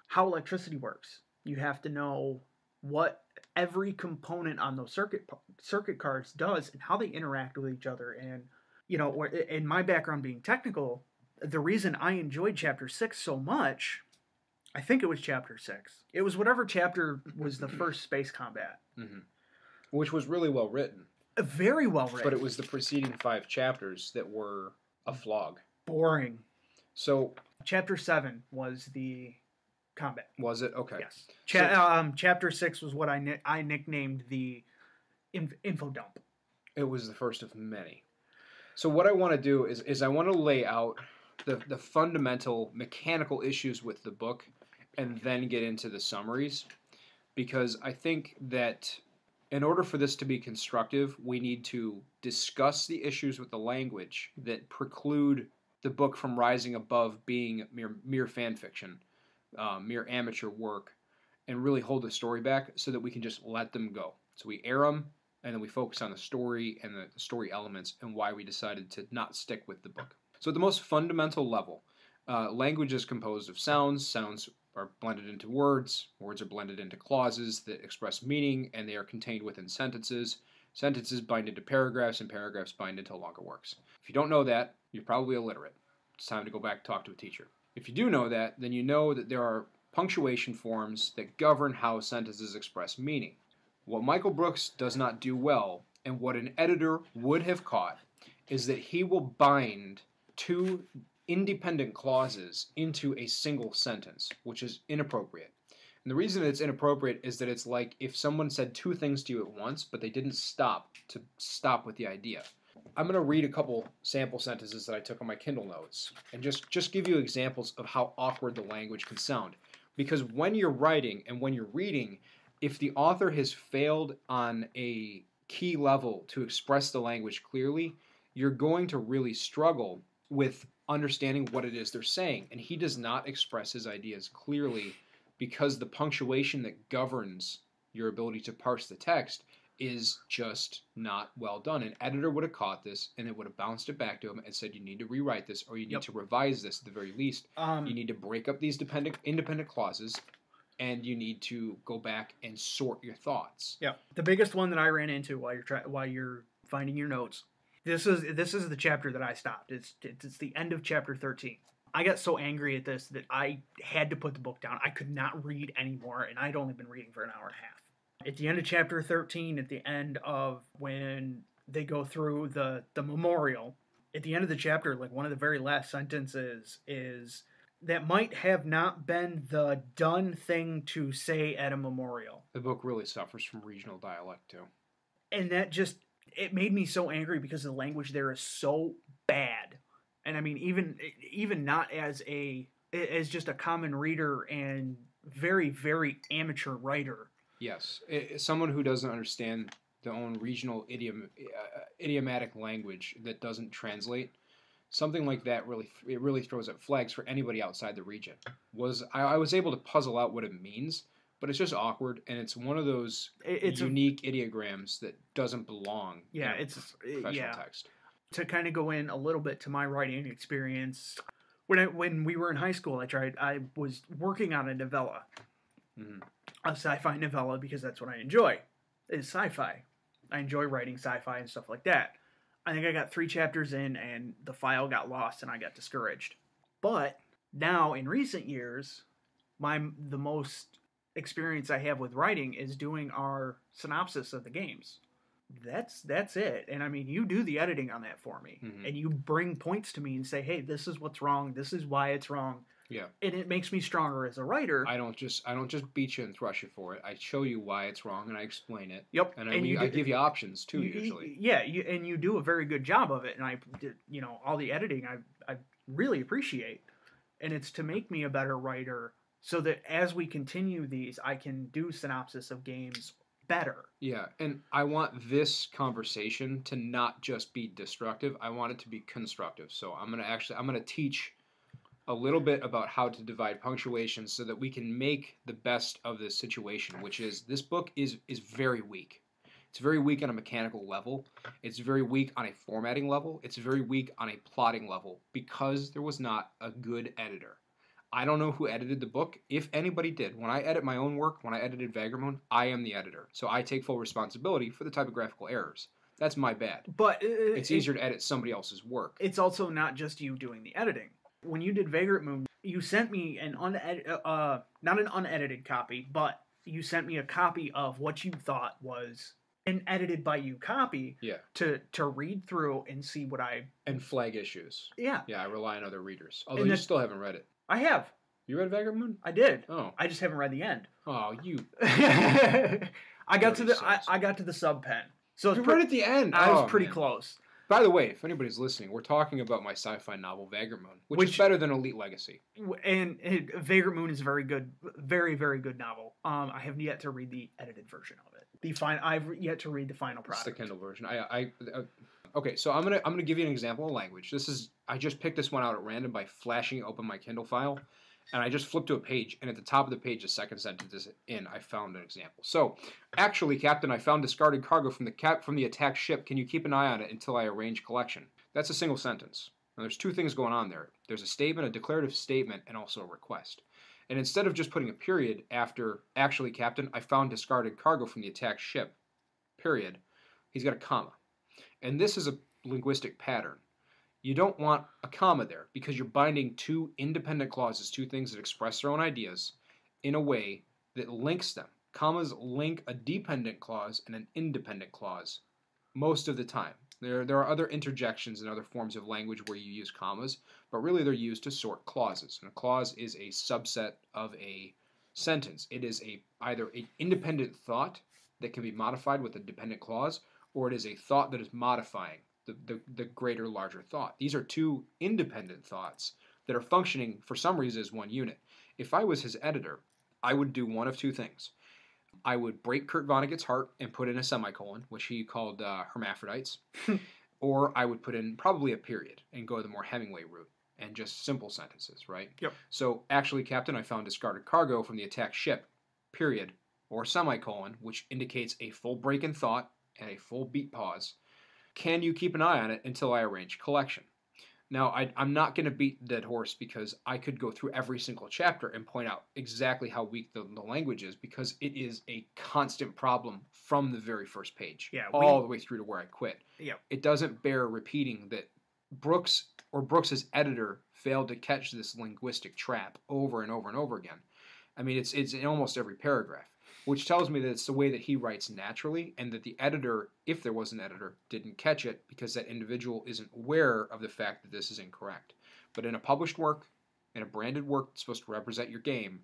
A: how electricity works. You have to know what every component on those circuit cards does and how they interact with each other. And, in my background being technical, the reason I enjoyed Chapter 6 so much, I think it was Chapter 6. It was whatever chapter was the first space combat.
B: Mm-hmm. Which was really well written.
A: Very well written.
B: But it was the preceding 5 chapters that were a flog.
A: Boring.
B: So
A: Chapter 7 was the combat.
B: Was it? Okay.
A: Yes. Chapter 6 was what I nicknamed the info dump.
B: It was the first of many. So what I want to do is I want to lay out the fundamental mechanical issues with the book and then get into the summaries, because I think that in order for this to be constructive, we need to discuss the issues with the language that preclude the book from rising above being mere fan fiction, mere amateur work, and really hold the story back so that we can just let them go. So we air them, and then we focus on the story and the story elements and why we decided to not stick with the book. So at the most fundamental level, language is composed of sounds. Sounds are blended into words. Words are blended into clauses that express meaning, and they are contained within sentences. Sentences bind into paragraphs, and paragraphs bind into longer works. If you don't know that, you're probably illiterate. It's time to go back and talk to a teacher. If you do know that, then you know that there are punctuation forms that govern how sentences express meaning. What Michael Brooks does not do well, and what an editor would have caught, is that he will bind 2 independent clauses into a single sentence, which is inappropriate. And the reason it's inappropriate is that it's like if someone said 2 things to you at once, but they didn't stop with the idea. I'm going to read a couple sample sentences that I took on my Kindle notes and just give you examples of how awkward the language can sound. Because when you're writing and when you're reading, if the author has failed on a key level to express the language clearly, you're going to really struggle with understanding what it is they're saying. And he does not express his ideas clearly because the punctuation that governs your ability to parse the text is just not well done. An editor would have caught this and it would have bounced it back to him and said, you need to rewrite this, or you need to revise this at the very least. You need to break up these independent clauses, and you need to go back and sort your thoughts.
A: Yeah. The biggest one that I ran into while you're finding your notes, this is the chapter that I stopped. It's the end of chapter 13. I got so angry at this that I had to put the book down. I could not read anymore, and I'd only been reading for an hour and a half. At the end of chapter 13, at the end of when they go through the memorial, at the end of the chapter, like one of the very last sentences is, that might have not been the done thing to say at a memorial.
B: The book really suffers from regional dialect, too.
A: And that just, it made me so angry because the language there is so bad. And I mean, even not as just a common reader and very, very amateur writer.
B: Yes, someone who doesn't understand their own regional idiomatic language that doesn't translate, something like that really throws up flags for anybody outside the region. I was able to puzzle out what it means, but it's just awkward, and it's one of those unique ideograms that doesn't belong in a professional text.
A: To kind of go in a little bit to my writing experience, when we were in high school, I was working on a novella. Mm-hmm. A sci-fi novella, because that's what I enjoy, is sci-fi. I enjoy writing sci-fi and stuff like that. I think I got 3 chapters in, and the file got lost, and I got discouraged. But now, in recent years, the most experience I have with writing is doing our synopsis of the games. That's it. And I mean, you do the editing on that for me, and you bring points to me and say, hey, this is what's wrong, this is why it's wrong.
B: Yeah.
A: And it makes me stronger as a writer.
B: I don't just beat you and thrush you for it. I show you why it's wrong and I explain it.
A: Yep.
B: And I give you options too, usually.
A: Yeah, and you do a very good job of it. And all the editing I really appreciate. And it's to make me a better writer so that as we continue these, I can do synopsis of games better.
B: Yeah, and I want this conversation to not just be destructive. I want it to be constructive. So I'm gonna teach a little bit about how to divide punctuation so that we can make the best of this situation, which is this book is very weak. It's very weak on a mechanical level. It's very weak on a formatting level. It's very weak on a plotting level because there was not a good editor. I don't know who edited the book. If anybody did, when I edit my own work, when I edited Vagramund, I am the editor. So I take full responsibility for the typographical errors. That's my bad. But it's easier to edit somebody else's work.
A: It's also not just you doing the editing. When you did Vagramund, you sent me not an unedited copy, but you sent me a copy of what you thought was an edited by you copy.
B: Yeah.
A: To read through and see what
B: and flag issues.
A: Yeah.
B: Yeah, I rely on other readers. Although you still haven't read it.
A: I have.
B: You read Vagramund?
A: I did.
B: Oh.
A: I just haven't read the end.
B: Oh, you.
A: I got to the sub pen. So
B: you read at the end.
A: I was pretty close.
B: By the way, if anybody's listening, we're talking about my sci-fi novel Vagramund, which is better than Elite Legacy.
A: And Vagramund is a very good, very, very good novel. I have yet to read the edited version of it. I've yet to read the final product.
B: It's the Kindle version. Okay, so I'm gonna give you an example of language. I just picked this one out at random by flashing open my Kindle file, and I just flipped to a page, and at the top of the page, the second sentence is in. I found an example. So, actually, Captain, I found discarded cargo from the attacked ship. Can you keep an eye on it until I arrange collection? That's a single sentence. Now, there's 2 things going on there. There's a statement, a declarative statement, and also a request. And instead of just putting a period after, actually, Captain, I found discarded cargo from the attacked ship, period, he's got a comma. And this is a linguistic pattern. You don't want a comma there because you're binding 2 independent clauses, 2 things that express their own ideas, in a way that links them. Commas link a dependent clause and an independent clause most of the time. There are other interjections and other forms of language where you use commas, but really they're used to sort clauses. And a clause is a subset of a sentence. It is either an independent thought that can be modified with a dependent clause, or it is a thought that is modifying the greater, larger thought. These are 2 independent thoughts that are functioning for some reason as one unit. If I was his editor, I would do one of 2 things. I would break Kurt Vonnegut's heart and put in a semicolon, which he called hermaphrodites. Or I would put in probably a period and go the more Hemingway route and just simple sentences, right?
A: Yep.
B: So, actually, Captain, I found discarded cargo from the attack ship, period, or semicolon, which indicates a full break in thought and a full beat pause. Can you keep an eye on it until I arrange collection? Now, I'm not going to beat the dead horse because I could go through every single chapter and point out exactly how weak the language is, because it is a constant problem from the very first page, all the way through to where I quit.
A: Yeah. It
B: doesn't bear repeating that Brooks's editor failed to catch this linguistic trap over and over and over again. I mean, it's in almost every paragraph, which tells me that it's the way that he writes naturally, and that the editor, if there was an editor, didn't catch it because that individual isn't aware of the fact that this is incorrect. But in a published work, in a branded work that's supposed to represent your game,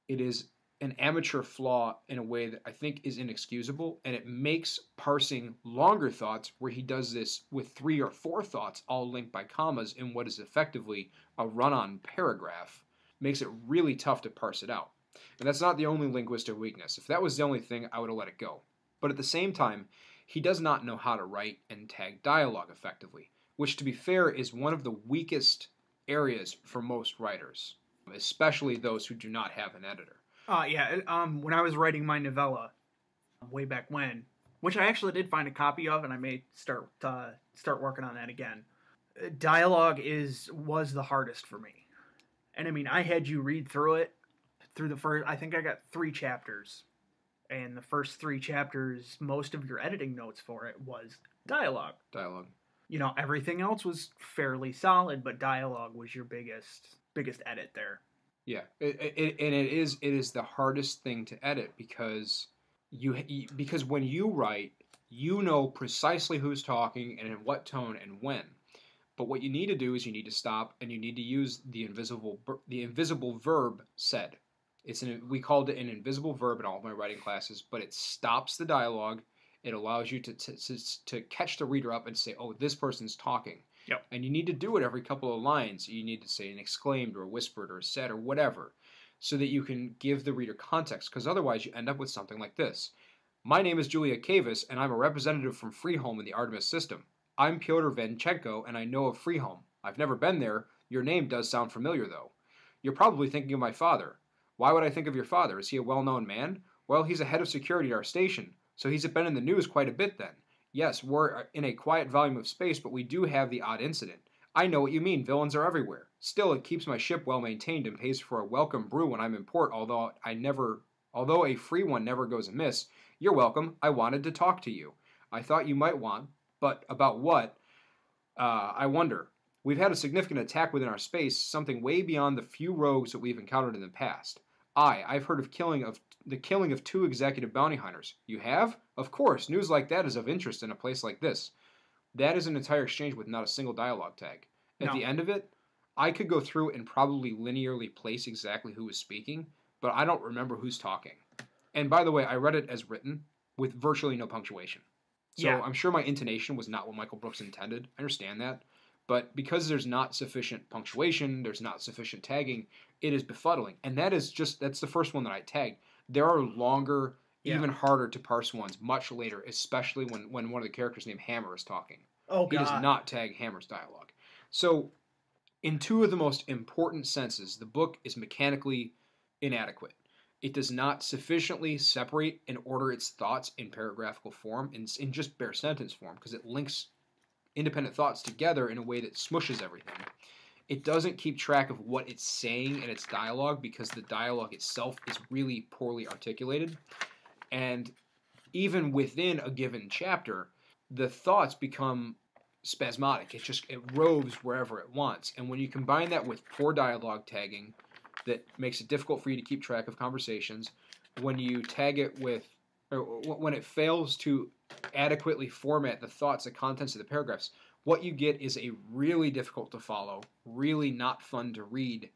B: it is an amateur flaw in a way that I think is inexcusable, and it makes parsing longer thoughts, where he does this with 3 or 4 thoughts all linked by commas in what is effectively a run-on paragraph, makes it really tough to parse it out. And that's not the only linguistic weakness. If that was the only thing, I would have let it go. But at the same time, he does not know how to write and tag dialogue effectively, which, to be fair, is one of the weakest areas for most writers, especially those who do not have an editor.
A: When I was writing my novella way back when, which I actually did find a copy of, and I may start working on that again. Dialogue was the hardest for me. And I mean, I had you read through it. Through the first, I think I got 3 chapters, and the first 3 chapters, most of your editing notes for it was dialogue. You know, everything else was fairly solid, but dialogue was your biggest edit there.
B: Yeah, it is the hardest thing to edit, because because when you write, you know precisely who's talking and in what tone and when. But what you need to do is you need to stop, and you need to use the invisible verb said. We called it an invisible verb in all of my writing classes, but it stops the dialogue. It allows you to catch the reader up and say, oh, this person's talking.
A: Yep.
B: And you need to do it every couple of lines. You need to say an exclaimed or a whispered or a said or whatever, so that you can give the reader context, because otherwise you end up with something like this. My name is Julia Kavis, and I'm a representative from Freeholm in the Artemis system. I'm Pyotr Vanchenko, and I know of Freeholm. I've never been there. Your name does sound familiar, though. You're probably thinking of my father. Why would I think of your father? Is he a well-known man? Well, he's a head of security at our station, so he's been in the news quite a bit then. Yes, we're in a quiet volume of space, but we do have the odd incident. I know what you mean. Villains are everywhere. Still, it keeps my ship well maintained and pays for a welcome brew when I'm in port, although a free one never goes amiss. You're welcome. I wanted to talk to you. I thought you might want, but about what? I wonder. We've had a significant attack within our space, something way beyond the few rogues that we've encountered in the past. I've heard of the killing of 2 executive bounty hunters. You have? Of course, news like that is of interest in a place like this. That is an entire exchange with not a single dialogue tag. At the end of it, I could go through and probably linearly place exactly who was speaking, but I don't remember who's talking. And by the way, I read it as written with virtually no punctuation. So I'm sure my intonation was not what Michael Brooks intended. I understand that. But because there's not sufficient punctuation, there's not sufficient tagging, it is befuddling. And that's the first one that I tagged. There are longer, even harder to parse ones much later, especially when one of the characters named Hammer is talking.
A: Oh, God.
B: He does not tag Hammer's dialogue. So, in 2 of the most important senses, the book is mechanically inadequate. It does not sufficiently separate and order its thoughts in paragraphical form, in just bare sentence form, because it links independent thoughts together in a way that smushes everything. It doesn't keep track of what it's saying in its dialogue, because the dialogue itself is really poorly articulated. And even within a given chapter, the thoughts become spasmodic. It roves wherever it wants. And when you combine that with poor dialogue tagging that makes it difficult for you to keep track of conversations, when you tag it with, or when it fails to adequately format the thoughts, the contents of the paragraphs, what you get is a really difficult to follow, really not fun to read,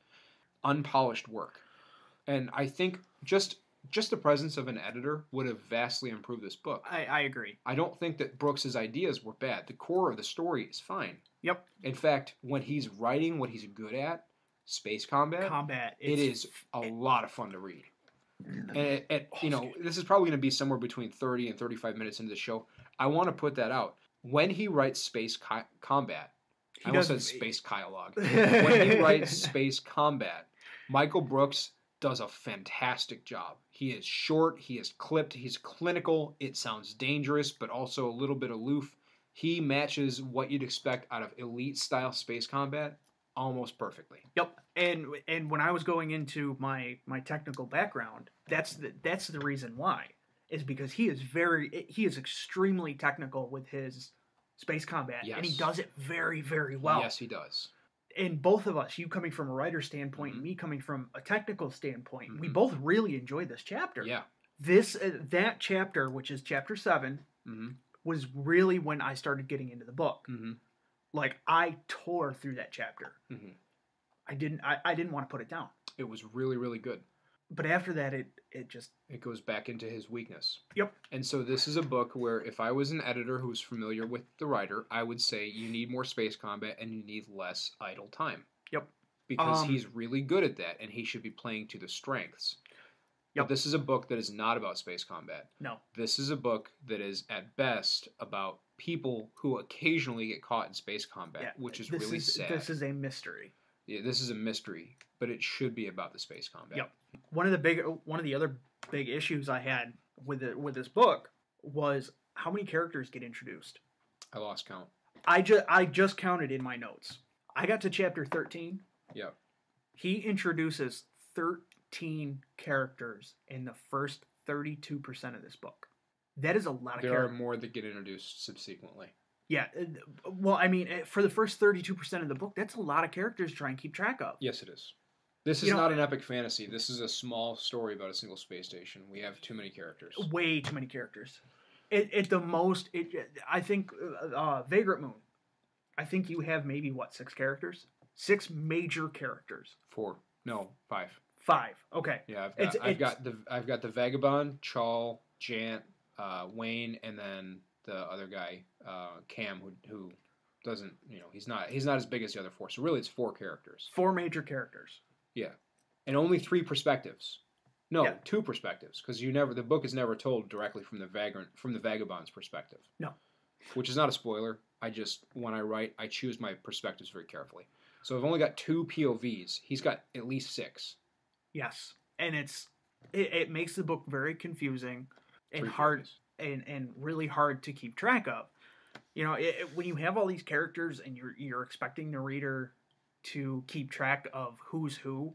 B: unpolished work. And I think just the presence of an editor would have vastly improved this book.
A: I agree.
B: I don't think that Brooks's ideas were bad. The core of the story is fine.
A: Yep.
B: In fact, when he's writing what he's good at, space combat, it is a lot of fun to read. And this is probably going to be somewhere between 30 and 35 minutes into the show. I want to put that out. When he writes space combat, I almost said space dialogue. When he writes space combat, Michael Brooks does a fantastic job. He is short, he is clipped, he's clinical. It sounds dangerous, but also a little bit aloof. He matches what you'd expect out of elite style space combat almost perfectly.
A: Yep. And when I was going into my technical background, that's the reason why. Is because he is extremely technical with his space combat, and he does it very, very well.
B: Yes, he does.
A: And both of us, you coming from a writer standpoint and me coming from a technical standpoint, we both really enjoyed this chapter.
B: Yeah.
A: That chapter, which is chapter 7, was really when I started getting into the book. Like, I tore through that chapter. I didn't want to put it down.
B: It was really, really good.
A: But after that, it
B: goes back into his weakness.
A: Yep.
B: And so this is a book where if I was an editor who's familiar with the writer, I would say you need more space combat and you need less idle time.
A: Yep.
B: Because he's really good at that and he should be playing to the strengths. Yep. But this is a book that is not about space combat.
A: No.
B: This is a book that is at best about people who occasionally get caught in space combat, which is really sad.
A: This is a mystery.
B: Yeah, this is a mystery, but it should be about the space combat.
A: Yep. One of the other big issues I had with this book was how many characters get introduced.
B: I lost count.
A: I just counted in my notes. I got to chapter 13.
B: Yep.
A: He introduces 13 characters in the first 32% of this book. That is a lot of characters.
B: There are more that get introduced subsequently.
A: Yeah, well, I mean, for the first 32% of the book, that's a lot of characters to try and keep track of.
B: Yes, it is. This is not an epic fantasy. This is a small story about a single space station. We have too many characters. Way too many characters. At the most, I think, Vagrant Moon, I think you have maybe, 6 characters? 6 major characters. 4. No, 5.
A: 5, okay.
B: Yeah, I've got the Vagabond, Chal, Jant, Wayne, and then the other guy, Cam, who doesn't, he's not as big as the other 4. So really, it's 4 characters.
A: 4 major characters.
B: Yeah, and only 3 perspectives. No, 2 perspectives, because the book is never told directly from the Vagabond's perspective.
A: No,
B: which is not a spoiler. When I write, I choose my perspectives very carefully. So I've only got 2 POVs. He's got at least 6.
A: Yes, and it makes the book very confusing and hard. And really hard to keep track of. When you have all these characters and you're expecting the reader to keep track of who's who,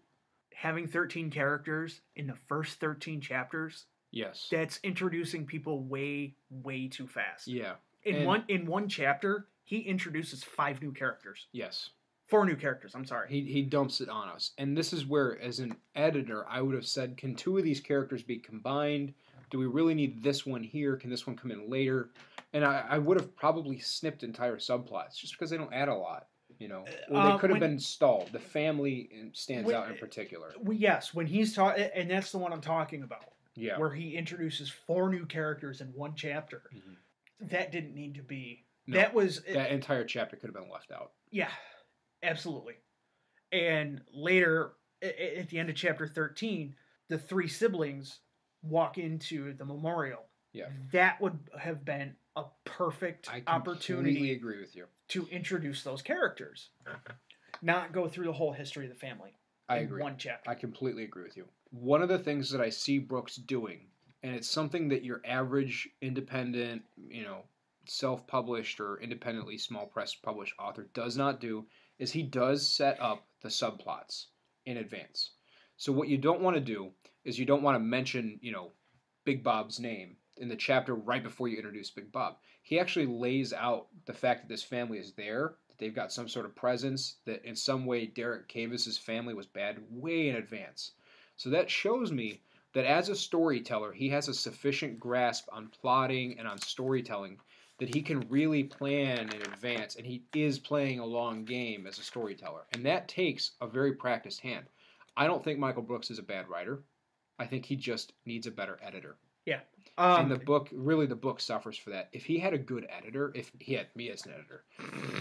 A: having 13 characters in the first 13 chapters,
B: yes,
A: that's introducing people way, way too fast.
B: Yeah.
A: In one chapter, he introduces 5 new characters.
B: Yes.
A: 4 new characters, I'm sorry.
B: He dumps it on us. And this is where, as an editor, I would have said, can 2 of these characters be combined? Do we really need this one here? Can this one come in later? And I would have probably snipped entire subplots just because they don't add a lot, Or they could have been stalled. The family stands out in particular.
A: Yes, when he's talking, and that's the one I'm talking about.
B: Yeah.
A: Where he introduces 4 new characters in one chapter. Mm-hmm. That didn't need to be. No, that
B: entire chapter could have been left out.
A: Yeah, absolutely. And later, at the end of chapter 13, the 3 siblings walk into the memorial.
B: Yeah.
A: That would have been a perfect opportunity. I
B: completely agree with you.
A: To introduce those characters. Not go through the whole history of the family.
B: I agree.
A: One chapter.
B: I completely agree with you. One of the things that I see Brooks doing, and it's something that your average independent, self-published or independently small press published author does not do, is he does set up the subplots in advance. So what you don't want to do is you don't want to mention, Big Bob's name in the chapter right before you introduce Big Bob. He actually lays out the fact that this family is there, that they've got some sort of presence, that in some way Derek Cavis's family was bad way in advance. So that shows me that as a storyteller, he has a sufficient grasp on plotting and on storytelling that he can really plan in advance, and he is playing a long game as a storyteller. And that takes a very practiced hand. I don't think Michael Brooks is a bad writer. I think he just needs a better editor.
A: Yeah.
B: And the book suffers for that. If he had a good editor, if he had me as an editor,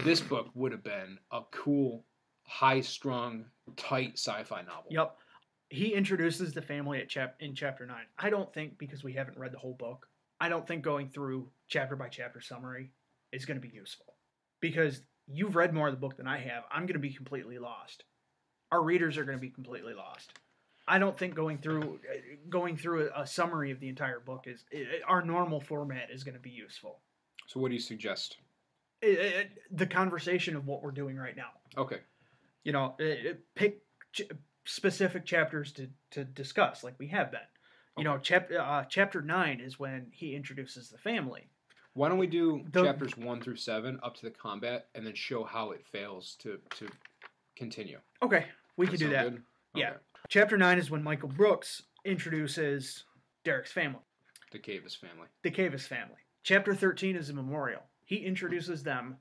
B: this book would have been a cool, high-strung, tight sci-fi novel.
A: Yep. he introduces the family in chapter 9. I don't think, because we haven't read the whole book, I don't think going through chapter by chapter summary is going to be useful. Because you've read more of the book than I have. I'm going to be completely lost. Our readers are going to be completely lost. I don't think going through a summary of the entire book is our normal format is going to be useful.
B: So what do you suggest?
A: The conversation of what we're doing right now.
B: Okay.
A: You know, pick specific chapters to discuss, like we have been. You know, chapter 9 is when he introduces the family.
B: Why don't we do chapters 1 through 7 up to the combat, and then show how it fails to continue?
A: Okay, we can do that.
B: Good?
A: Yeah.
B: Okay.
A: Chapter 9 is when Michael Brooks introduces Derek's family.
B: The Cavis family.
A: The Cavis family. Chapter 13 is a memorial. He introduces them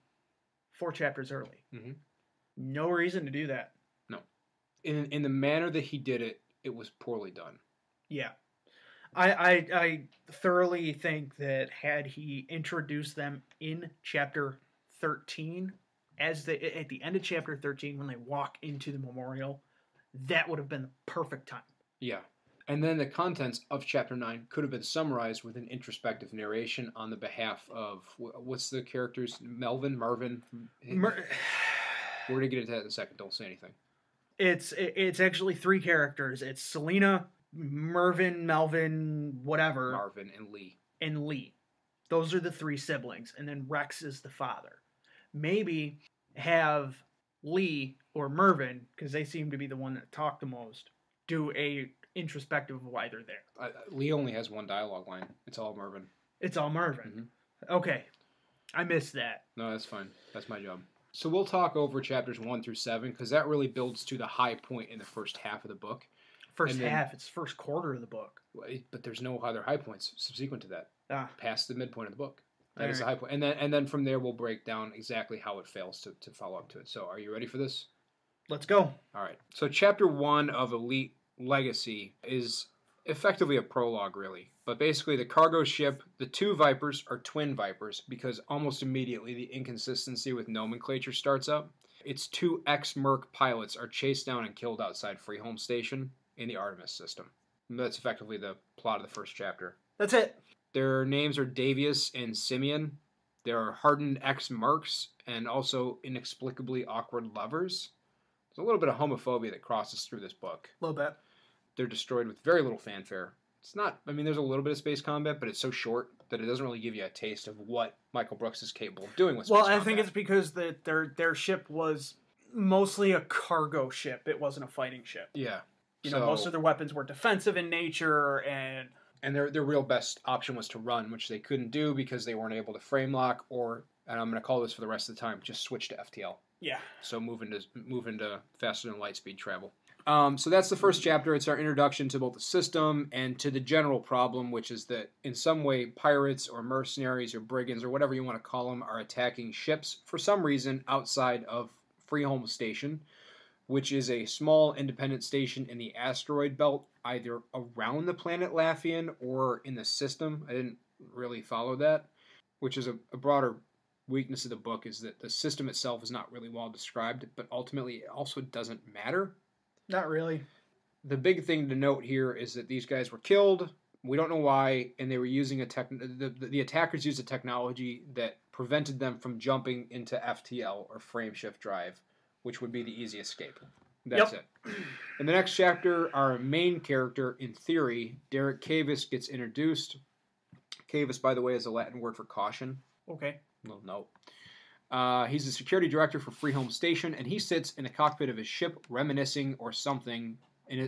A: 4 chapters early.
B: Mm-hmm.
A: No reason to do that.
B: No. In the manner that he did it, it was poorly done. Yeah.
A: I thoroughly think that had he introduced them in chapter 13, at the end of chapter 13, when they walk into the memorial, that would have been the perfect time.
B: Yeah. And then the contents of chapter 9 could have been summarized with an introspective narration on the behalf of, what's the characters? Marvin? We're going to get into that in a second. Don't say anything.
A: It's actually 3 characters. It's Selena, Mervyn, Melvin, whatever.
B: Marvin and Lee.
A: And Lee. Those are the 3 siblings. And then Rex is the father. Maybe have Lee or Mervyn, because they seem to be the one that talk the most, do a introspective of why they're there.
B: Lee only has 1 dialogue line. It's all Mervyn.
A: It's all Mervyn.
B: Mm-hmm.
A: Okay. I missed that.
B: No, that's fine. That's my job. So we'll talk over chapters 1 through 7, because that really builds to the high point in the first half of the book.
A: It's first quarter of the book.
B: But there's no other high points subsequent to that. Past the midpoint of the book. That is the high point. And then from there we'll break down exactly how it fails to follow up to it. So are you ready for this?
A: Let's go.
B: All right. So chapter 1 of Elite Legacy is effectively a prologue, really. But basically the cargo ship, the 2 Vipers are twin Vipers, because almost immediately the inconsistency with nomenclature starts up. Its 2 ex-Merc pilots are chased down and killed outside Freeholm Station in the Artemis system. And that's effectively the plot of the first chapter.
A: That's it.
B: Their names are Davius and Simeon. They're hardened ex-Mercs and also inexplicably awkward lovers. There's a little bit of homophobia that crosses through this book.
A: A little bit.
B: They're destroyed with very little fanfare. It's not, there's a little bit of space combat, but it's so short that it doesn't really give you a taste of what Michael Brooks is capable of doing with space combat.
A: Well, I think it's because their ship was mostly a cargo ship. It wasn't a fighting ship.
B: Yeah.
A: You know, most of their weapons were defensive in nature, and
B: their real best option was to run, which they couldn't do because they weren't able to frame lock, or, and I'm going to call this for the rest of the time, just switch to FTL.
A: Yeah.
B: So move into faster than light speed travel. So that's the first chapter. It's our introduction to both the system and to the general problem, which is that in some way pirates or mercenaries or brigands or whatever you want to call them are attacking ships for some reason outside of Freeholm Station, which is a small independent station in the asteroid belt, either around the planet Laffian or in the system. I didn't really follow that, which is a broader weakness of the book, is that the system itself is not really well described, but ultimately it also doesn't matter.
A: Not really.
B: The big thing to note here is that these guys were killed. We don't know why, and they were using the attackers used a technology that prevented them from jumping into FTL or frame shift drive, which would be the easy escape. That's it. In the next chapter, our main character, in theory, Derek Cavis, gets introduced. Cavis, by the way, is a Latin word for caution.
A: Okay.
B: Little note. He's the security director for Freeholm Station, and he sits in the cockpit of his ship reminiscing or something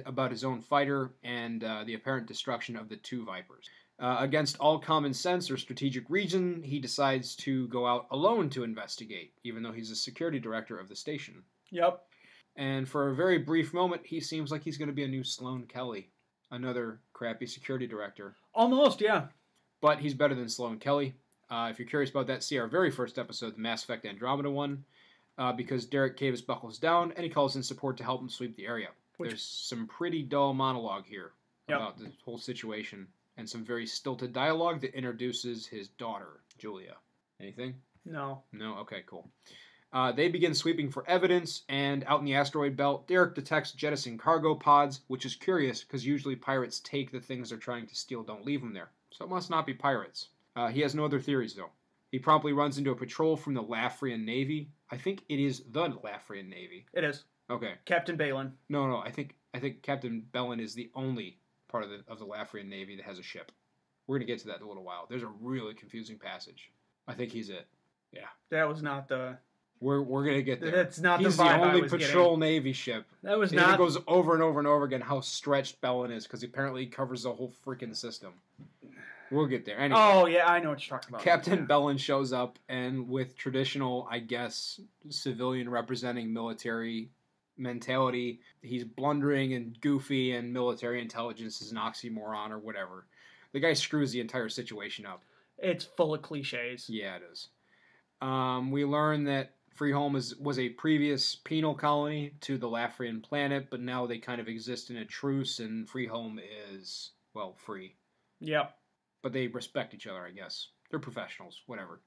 B: about his own fighter and the apparent destruction of the 2 Vipers. Against all common sense or strategic reason, he decides to go out alone to investigate, even though he's the security director of the station.
A: Yep.
B: And for a very brief moment, he seems like he's going to be a new Sloane Kelly, another crappy security director.
A: Almost, yeah.
B: But he's better than Sloane Kelly. If you're curious about that, see our very first episode, the Mass Effect Andromeda one, because Derek Cavis buckles down and he calls in support to help him sweep the area. There's some pretty dull monologue here about the whole situation, and some very stilted dialogue that introduces his daughter, Julia. Anything?
A: No.
B: No? Okay, cool. They begin sweeping for evidence, and out in the asteroid belt, Derek detects jettisoned cargo pods, which is curious because usually pirates take the things they're trying to steal, don't leave them there. So it must not be pirates. He has no other theories, though. He promptly runs into a patrol from the Lafrian Navy. I think it is the Lafrian Navy.
A: It is.
B: Okay.
A: Captain Balin.
B: No. I think Captain Balin is the only part of the Lafrian Navy that has a ship. We're gonna get to that in a little while. There's a really confusing passage. I think he's it. Yeah.
A: That was not the.
B: We're gonna get there.
A: That's not
B: he's
A: the vibe
B: the only
A: I was
B: patrol
A: getting.
B: Navy ship.
A: That was
B: and
A: not.
B: It goes over and over and over again how stretched Balin is because apparently he covers the whole freaking system. We'll get there. Anyway,
A: Oh yeah, I know what you're talking about.
B: Captain Balin shows up, and with traditional, I guess, civilian representing military mentality, he's blundering and goofy, and military intelligence is an oxymoron or whatever. The guy screws the entire situation up.
A: It's full of cliches.
B: Yeah, it is. We learn that Freeholm was a previous penal colony to the Lafrian planet, but now they kind of exist in a truce, and Freeholm is, well, free.
A: Yep.
B: But they respect each other, I guess. They're professionals, whatever.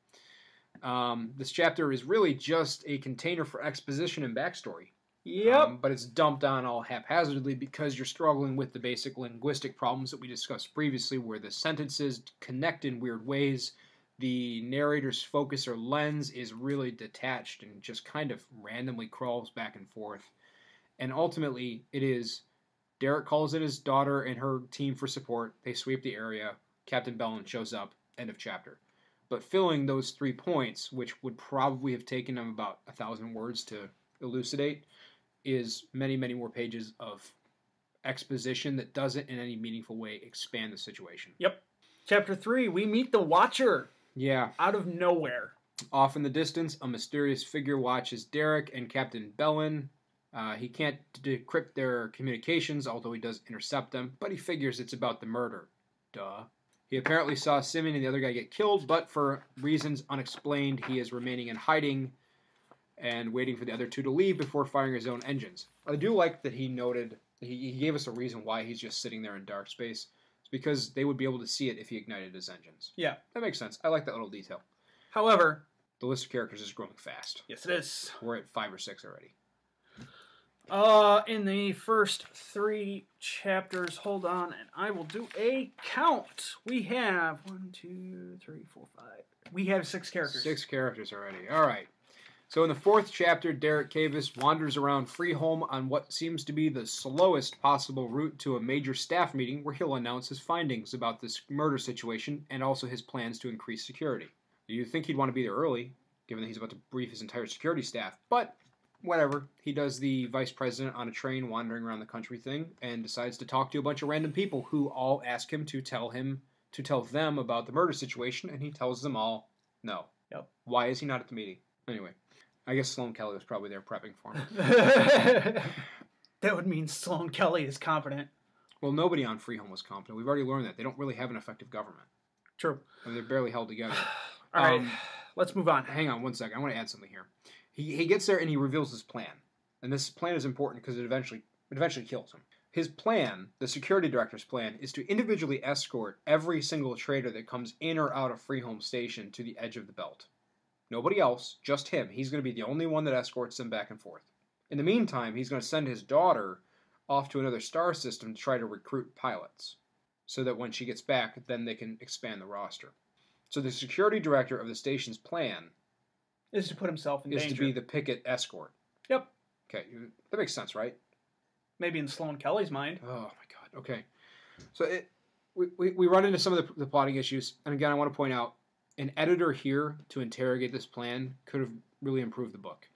B: This chapter is really just a container for exposition and backstory.
A: Yep.
B: But it's dumped on all haphazardly because you're struggling with the basic linguistic problems that we discussed previously, where the sentences connect in weird ways. The narrator's focus or lens is really detached and just kind of randomly crawls back and forth. And ultimately, it is Derek calls in his daughter and her team for support. They sweep the area. Captain Balin shows up. End of chapter. But filling those 3 points, which would probably have taken him about 1,000 words to elucidate, is many, many more pages of exposition that doesn't in any meaningful way expand the situation.
A: Yep. Chapter 3, we meet the Watcher.
B: Yeah.
A: Out of nowhere.
B: Off in the distance, a mysterious figure watches Derek and Captain Balin. He can't decrypt their communications, although he does intercept them, but he figures it's about the murder. Duh. He apparently saw Simeon and the other guy get killed, but for reasons unexplained, he is remaining in hiding and waiting for the other two to leave before firing his own engines. I do like that he noted, he gave us a reason why he's just sitting there in dark space. It's because they would be able to see it if he ignited his engines.
A: Yeah.
B: That makes sense. I like that little detail.
A: However,
B: the list of characters is growing fast.
A: Yes, it is.
B: We're at 5 or 6 already.
A: In the first 3 chapters, hold on, and I will do a count. We have 1, 2, 3, 4, 5. We have 6 characters.
B: 6 characters already. All right. So in the 4th chapter, Derek Cavis wanders around Freeholm on what seems to be the slowest possible route to a major staff meeting where he'll announce his findings about this murder situation and also his plans to increase security. You'd think he'd want to be there early, given that he's about to brief his entire security staff, but whatever. He does the vice president on a train wandering around the country thing and decides to talk to a bunch of random people who all ask him to tell them about the murder situation, and he tells them all no.
A: Yep.
B: Why is he not at the meeting? Anyway, I guess Sloane Kelly was probably there prepping for him.
A: That would mean Sloane Kelly is competent.
B: Well, nobody on Freeholm was competent. We've already learned that. They don't really have an effective government.
A: True.
B: I mean, they're barely held together.
A: All right, let's move on.
B: Hang on one second. I want to add something here. He gets there and he reveals his plan. And this plan is important because it eventually kills him. His plan, the security director's plan, is to individually escort every single trader that comes in or out of Freeholm Station to the edge of the belt. Nobody else, just him. He's going to be the only one that escorts them back and forth. In the meantime, he's going to send his daughter off to another star system to try to recruit pilots, so that when she gets back, then they can expand the roster. So the security director of the station's plan
A: is to put himself in danger.
B: Is to be the picket escort.
A: Yep.
B: Okay, that makes sense, right?
A: Maybe in Sloane Kelly's mind.
B: Oh, my God. Okay. So we run into some of the plotting issues, and again, I want to point out, an editor here to interrogate this plan could have really improved the book.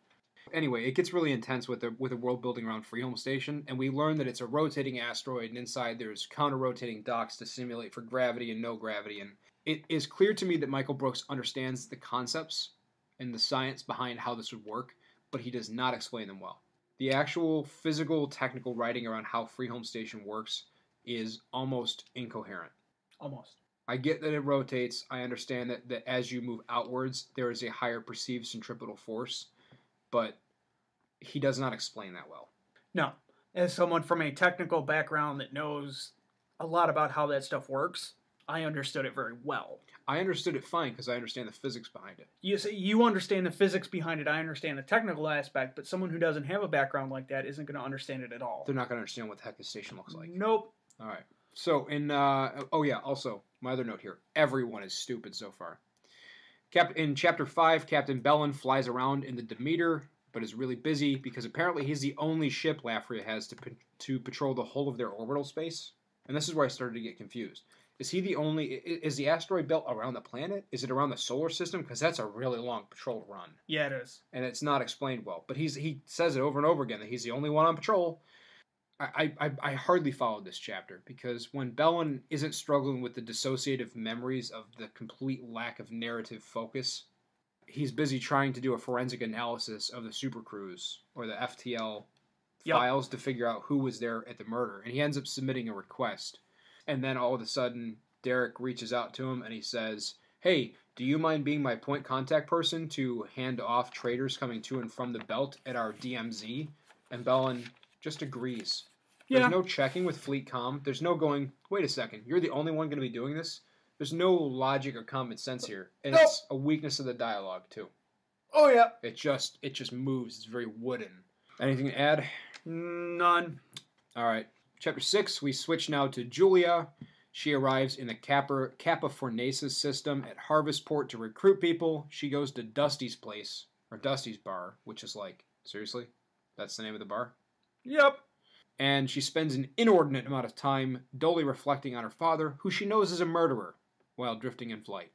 B: Anyway, it gets really intense with the world building around Freeholm Station, and we learn that it's a rotating asteroid, and inside there's counter-rotating docks to simulate for gravity and no gravity. And it is clear to me that Michael Brooks understands the concepts and the science behind how this would work, but he does not explain them well. The actual physical, technical writing around how Freeholm Station works is almost incoherent.
A: Almost.
B: I get that it rotates. I understand that as you move outwards, there is a higher perceived centripetal force, but he does not explain that well.
A: No. As someone from a technical background that knows a lot about how that stuff works, I understood it very well.
B: I understood it fine because I understand the physics behind it.
A: You understand the physics behind it. I understand the technical aspect, but someone who doesn't have a background like that isn't going to understand it at all.
B: They're not going to understand what the heck this station looks like.
A: Nope.
B: All right. So also, my other note here. Everyone is stupid so far. In Chapter 5, Captain Bellin flies around in the Demeter, but is really busy because apparently he's the only ship Lafria has to patrol the whole of their orbital space. And this is where I started to get confused. Is the asteroid belt around the planet? Is it around the solar system? Because that's a really long patrol run.
A: Yeah, it is.
B: And it's not explained well. But he says it over and over again that he's the only one on patrol. I hardly followed this chapter because when Bellin isn't struggling with the dissociative memories of the complete lack of narrative focus, he's busy trying to do a forensic analysis of the supercruise or the FTL files to figure out who was there at the murder. And he ends up submitting a request. And then all of a sudden, Derek reaches out to him and he says, "Hey, do you mind being my point contact person to hand off traders coming to and from the belt at our DMZ?" And Bellin just agrees. There's no checking with Fleet Comm. There's no going, wait a second, you're the only one going to be doing this? There's no logic or common sense here. And it's a weakness of the dialogue, too.
A: Oh, yeah.
B: It just moves. It's very wooden. Anything to add?
A: None.
B: All right. Chapter 6, we switch now to Julia. She arrives in the Kappa Fornaces system at Harvestport to recruit people. She goes to Dusty's place, or Dusty's bar, which is like, seriously? That's the name of the bar?
A: Yep.
B: And she spends an inordinate amount of time dully reflecting on her father, who she knows is a murderer, while drifting in flight.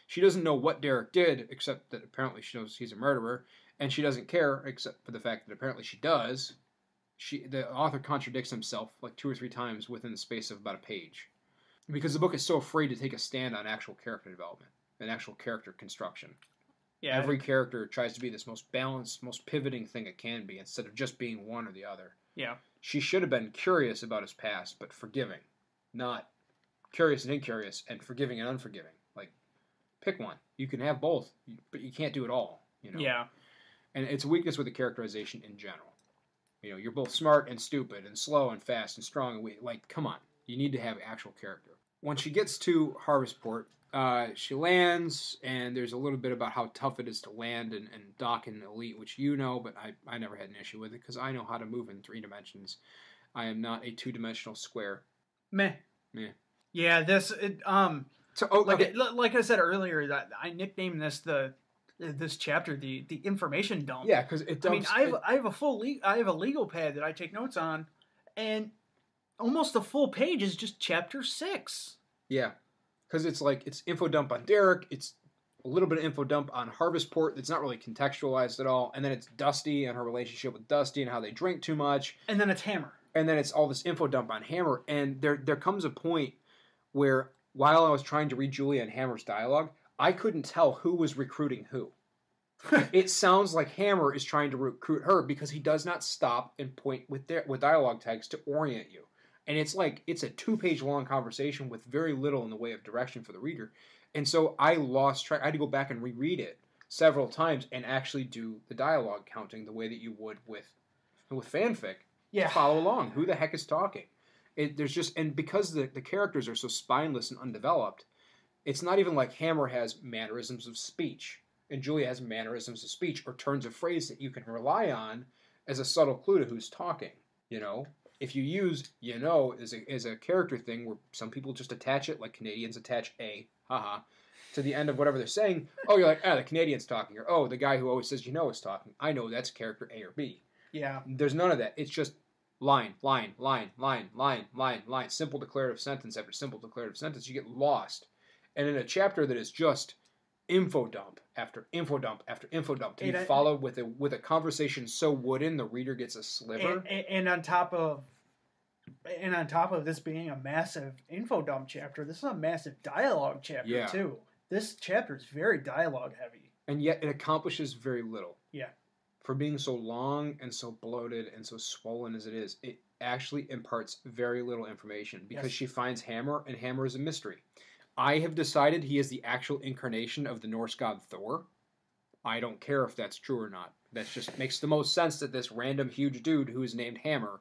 B: She doesn't know what Derek did, except that apparently she knows he's a murderer, and she doesn't care, except for the fact that apparently she does. The author contradicts himself like 2 or 3 times within the space of about a page. Because the book is so afraid to take a stand on actual character development and actual character construction. Yeah, every character tries to be this most balanced, most pivoting thing it can be, instead of just being one or the other.
A: Yeah.
B: She should have been curious about his past, but forgiving. Not curious and incurious, and forgiving and unforgiving. Like, pick one. You can have both, but you can't do it all. You know?
A: Yeah.
B: And it's a weakness with the characterization in general. You know, you're both smart and stupid and slow and fast and strong and weak. Like, come on. You need to have actual character. When she gets to Harvestport, she lands, and there's a little bit about how tough it is to land and dock in Elite, which you know, but I never had an issue with it because I know how to move in 3 dimensions. I am not a 2-dimensional square.
A: Meh. Yeah, like I said earlier, that I nicknamed this chapter the information dump.
B: Yeah, because it dumps.
A: I mean, I have a legal pad that I take notes on, and almost a full page is just chapter 6.
B: Yeah, because it's info dump on Derek. It's a little bit of info dump on Harvestport that's not really contextualized at all, and then it's Dusty and her relationship with Dusty and how they drink too much,
A: and then it's Hammer,
B: and then it's all this info dump on Hammer. And there comes a point where while I was trying to read Julia and Hammer's dialogue, I couldn't tell who was recruiting who. It sounds like Hammer is trying to recruit her because he does not stop and point with dialogue tags to orient you. And it's a 2-page long conversation with very little in the way of direction for the reader. And so I lost track. I had to go back and reread it several times and actually do the dialogue counting the way that you would with fanfic.
A: Yeah.
B: Follow along. Who the heck is talking? And because the characters are so spineless and undeveloped, it's not even like Hammer has mannerisms of speech and Julia has mannerisms of speech or turns of phrase that you can rely on as a subtle clue to who's talking. You know, if you use as a character thing where some people just attach it, like Canadians attach a to the end of whatever they're saying. Oh, you're like, the Canadian's talking, or oh, the guy who always says is talking. I know that's character A or B.
A: Yeah.
B: There's none of that. It's just line, simple declarative sentence after simple declarative sentence. You get lost. And in a chapter that is just info dump after info dump after info dump to be followed with a conversation so wooden the reader gets a sliver.
A: And on top of this being a massive info dump chapter, this is a massive dialogue chapter too. This chapter is very dialogue heavy.
B: And yet it accomplishes very little.
A: Yeah.
B: For being so long and so bloated and so swollen as it is, it actually imparts very little information because she finds Hammer, and Hammer is a mystery. I have decided he is the actual incarnation of the Norse god Thor. I don't care if that's true or not. That just makes the most sense that this random huge dude who is named Hammer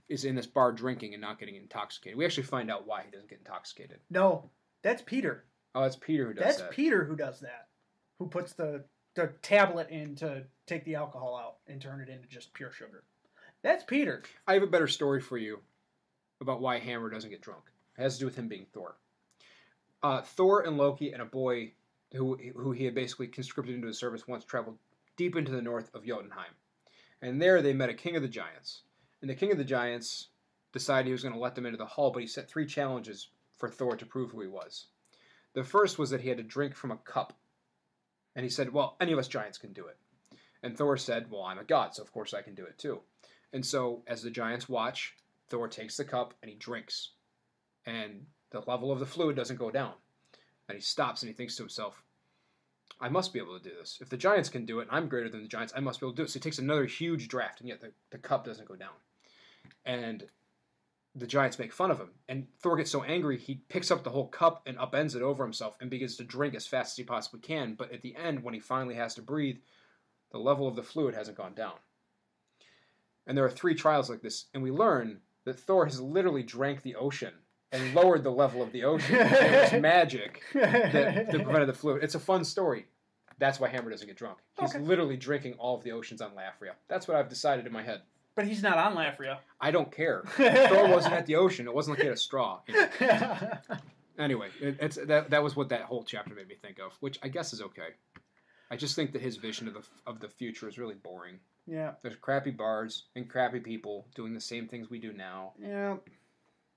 B: is in this bar drinking and not getting intoxicated. We actually find out why he doesn't get intoxicated.
A: No. That's Peter.
B: Oh, that's Peter who does that.
A: That's Peter who does that. Who puts the tablet in to take the alcohol out and turn it into just pure sugar. That's Peter.
B: I have a better story for you about why Hammer doesn't get drunk. It has to do with him being Thor. Thor and Loki and a boy who he had basically conscripted into his service once traveled deep into the north of Jotunheim. And there they met a king of the giants. And the king of the giants decided he was going to let them into the hall, but he set 3 challenges for Thor to prove who he was. The first was that he had to drink from a cup. And he said, well, any of us giants can do it. And Thor said, well, I'm a god, so of course I can do it too. And so, as the giants watch, Thor takes the cup and he drinks. And the level of the fluid doesn't go down. And he stops and he thinks to himself, I must be able to do this. If the giants can do it, and I'm greater than the giants, I must be able to do it. So he takes another huge draft, and yet the cup doesn't go down. And the giants make fun of him. And Thor gets so angry, he picks up the whole cup and upends it over himself and begins to drink as fast as he possibly can. But at the end, when he finally has to breathe, the level of the fluid hasn't gone down. And there are 3 trials like this, and we learn that Thor has literally drank the ocean and lowered the level of the ocean. And it was magic that prevented the fluid. It's a fun story. That's why Hammer doesn't get drunk. He's literally drinking all of the oceans on Lafria. That's what I've decided in my head.
A: But he's not on Lafria.
B: I don't care. Thor wasn't at the ocean. It wasn't like he had a straw. You know? Anyway, that was what that whole chapter made me think of, which I guess is okay. I just think that his vision of the future is really boring.
A: Yeah.
B: There's crappy bars and crappy people doing the same things we do now.
A: Yeah.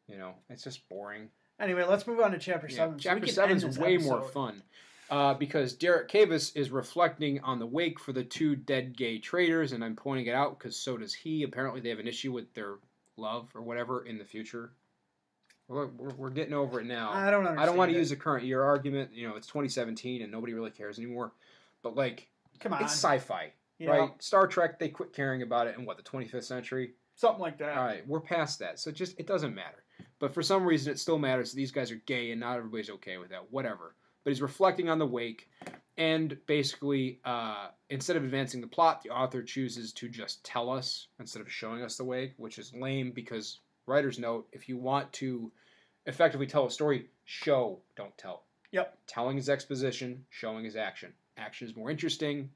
B: You know, it's just boring.
A: Anyway, let's move on to Chapter 7.
B: Chapter 7 is way more fun. Because Derek Cavis is reflecting on the wake for the 2 dead gay traitors, and I'm pointing it out because so does he. Apparently they have an issue with their love or whatever in the future. We're getting over it now.
A: I don't understand.
B: I don't want to use a current year argument. You know, it's 2017 and nobody really cares anymore. But, like,
A: come on,
B: it's sci-fi, right? Star Trek, they quit caring about it in, the 25th century?
A: Something like that.
B: All right, we're past that. So it doesn't matter. But for some reason, it still matters that these guys are gay and not everybody's okay with that. Whatever. But he's reflecting on the wake, and basically, instead of advancing the plot, the author chooses to just tell us instead of showing us the wake, which is lame because, writer's note, if you want to effectively tell a story, show, don't tell.
A: Yep.
B: Telling is exposition, showing is action. Action is more interesting.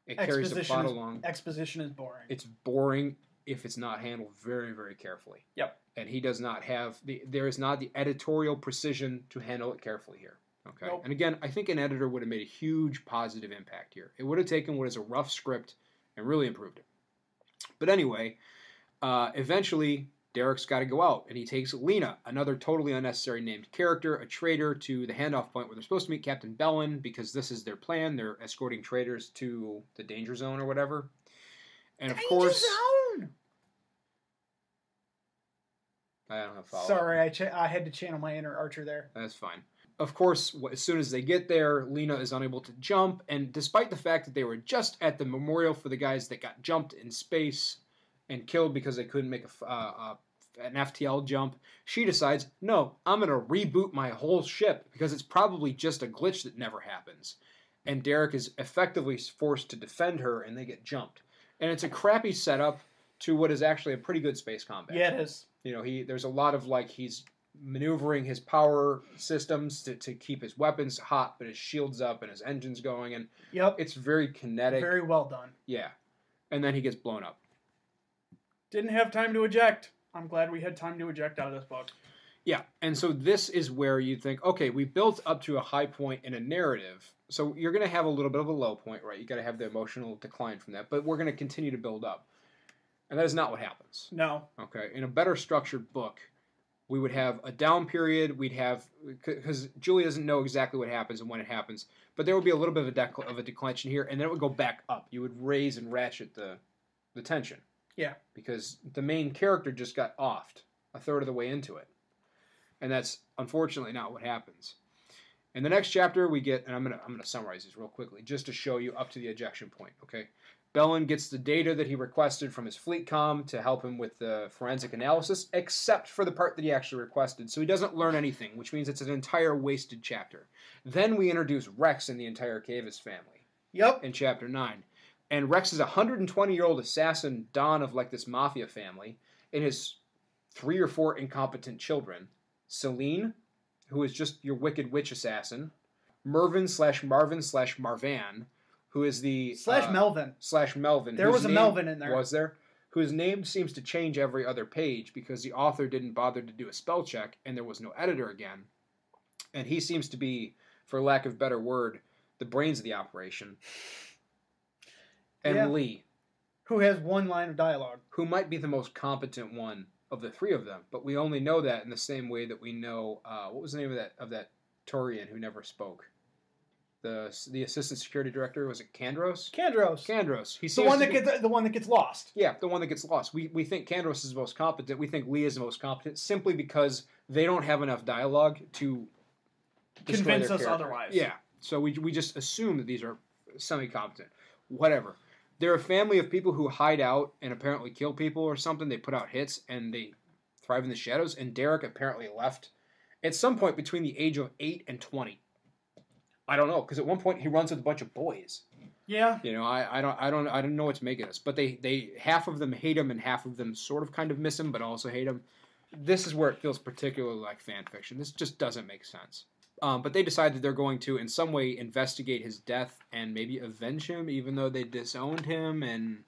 B: It carries the plot along.
A: Exposition is boring.
B: It's boring if it's not handled very, very carefully.
A: Yep.
B: And he does not have there is not the editorial precision to handle it carefully here. Okay.
A: Nope.
B: And again, I think an editor would have made a huge positive impact here. It would have taken what is a rough script and really improved it. But anyway, eventually Derek's got to go out, and he takes Lena, another totally unnecessary named character, a traitor, to the handoff point where they're supposed to meet Captain Bellin because this is their plan. They're escorting traitors to the danger zone or whatever. And of course,
A: zone.
B: I don't have follow-up.
A: Sorry, I had to channel my inner Archer there.
B: That's fine. Of course, as soon as they get there, Lena is unable to jump, and despite the fact that they were just at the memorial for the guys that got jumped in space and killed because they couldn't make an FTL jump, she decides, no, I'm going to reboot my whole ship because it's probably just a glitch that never happens. And Derek is effectively forced to defend her, and they get jumped. And it's a crappy setup to what is actually a pretty good space combat.
A: Yeah, it is.
B: You know, there's a lot of, he's maneuvering his power systems to keep his weapons hot, but his shield's up and his engine's going, and it's very kinetic.
A: Very well done.
B: Yeah. And then he gets blown up.
A: Didn't have time to eject. I'm glad we had time to eject out of this book.
B: Yeah, and so this is where you think, okay, we built up to a high point in a narrative, so you're going to have a little bit of a low point, right? You got to have the emotional decline from that, but we're going to continue to build up. And that is not what happens.
A: No.
B: Okay, in a better structured book, we would have a down period. We'd have, because Julie doesn't know exactly what happens and when it happens, but there would be a little bit of a declension here, and then it would go back up. You would raise and ratchet the tension.
A: Yeah.
B: Because the main character just got offed a third of the way into it. And that's unfortunately not what happens. In the next chapter, we get, and I'm gonna summarize these real quickly, just to show you up to the ejection point, okay? Bellin gets the data that he requested from his fleet comm to help him with the forensic analysis, except for the part that he actually requested. So he doesn't learn anything, which means it's an entire wasted chapter. Then we introduce Rex and the entire Cavis family.
A: Yep.
B: In chapter 9. And Rex is a 120-year-old assassin, Don of this mafia family, and his 3 or 4 incompetent children. Celine, who is just your wicked witch assassin. Mervyn/Marvin/Marvan, who is the...
A: Melvin.
B: Melvin.
A: There was a Melvin in there.
B: Was there? Whose name seems to change every other page because the author didn't bother to do a spell check and there was no editor again. And he seems to be, for lack of a better word, the brains of the operation. And Lee.
A: Who has one line of dialogue.
B: Who might be the most competent one of the three of them. But we only know that in the same way that we know... what was the name of that Turian who never spoke? The assistant security director, was it Kandros? Kandros. He's
A: the one that gets lost.
B: Yeah, the one that gets lost. We think Kandros is the most competent. We think Lee is the most competent simply because they don't have enough dialogue to
A: convince us otherwise.
B: Yeah. So we just assume that these are semi-competent. Whatever. They're a family of people who hide out and apparently kill people or something. They put out hits and they thrive in the shadows. And Derek apparently left at some point between the age of 8 and 20. I don't know, because at one point he runs with a bunch of boys.
A: Yeah.
B: You know, I don't know what to make of this. But they half of them hate him and half of them sort of kind of miss him, but also hate him. This is where it feels particularly like fan fiction. This just doesn't make sense. But they decide that they're going to, in some way, investigate his death and maybe avenge him, even though they disowned him and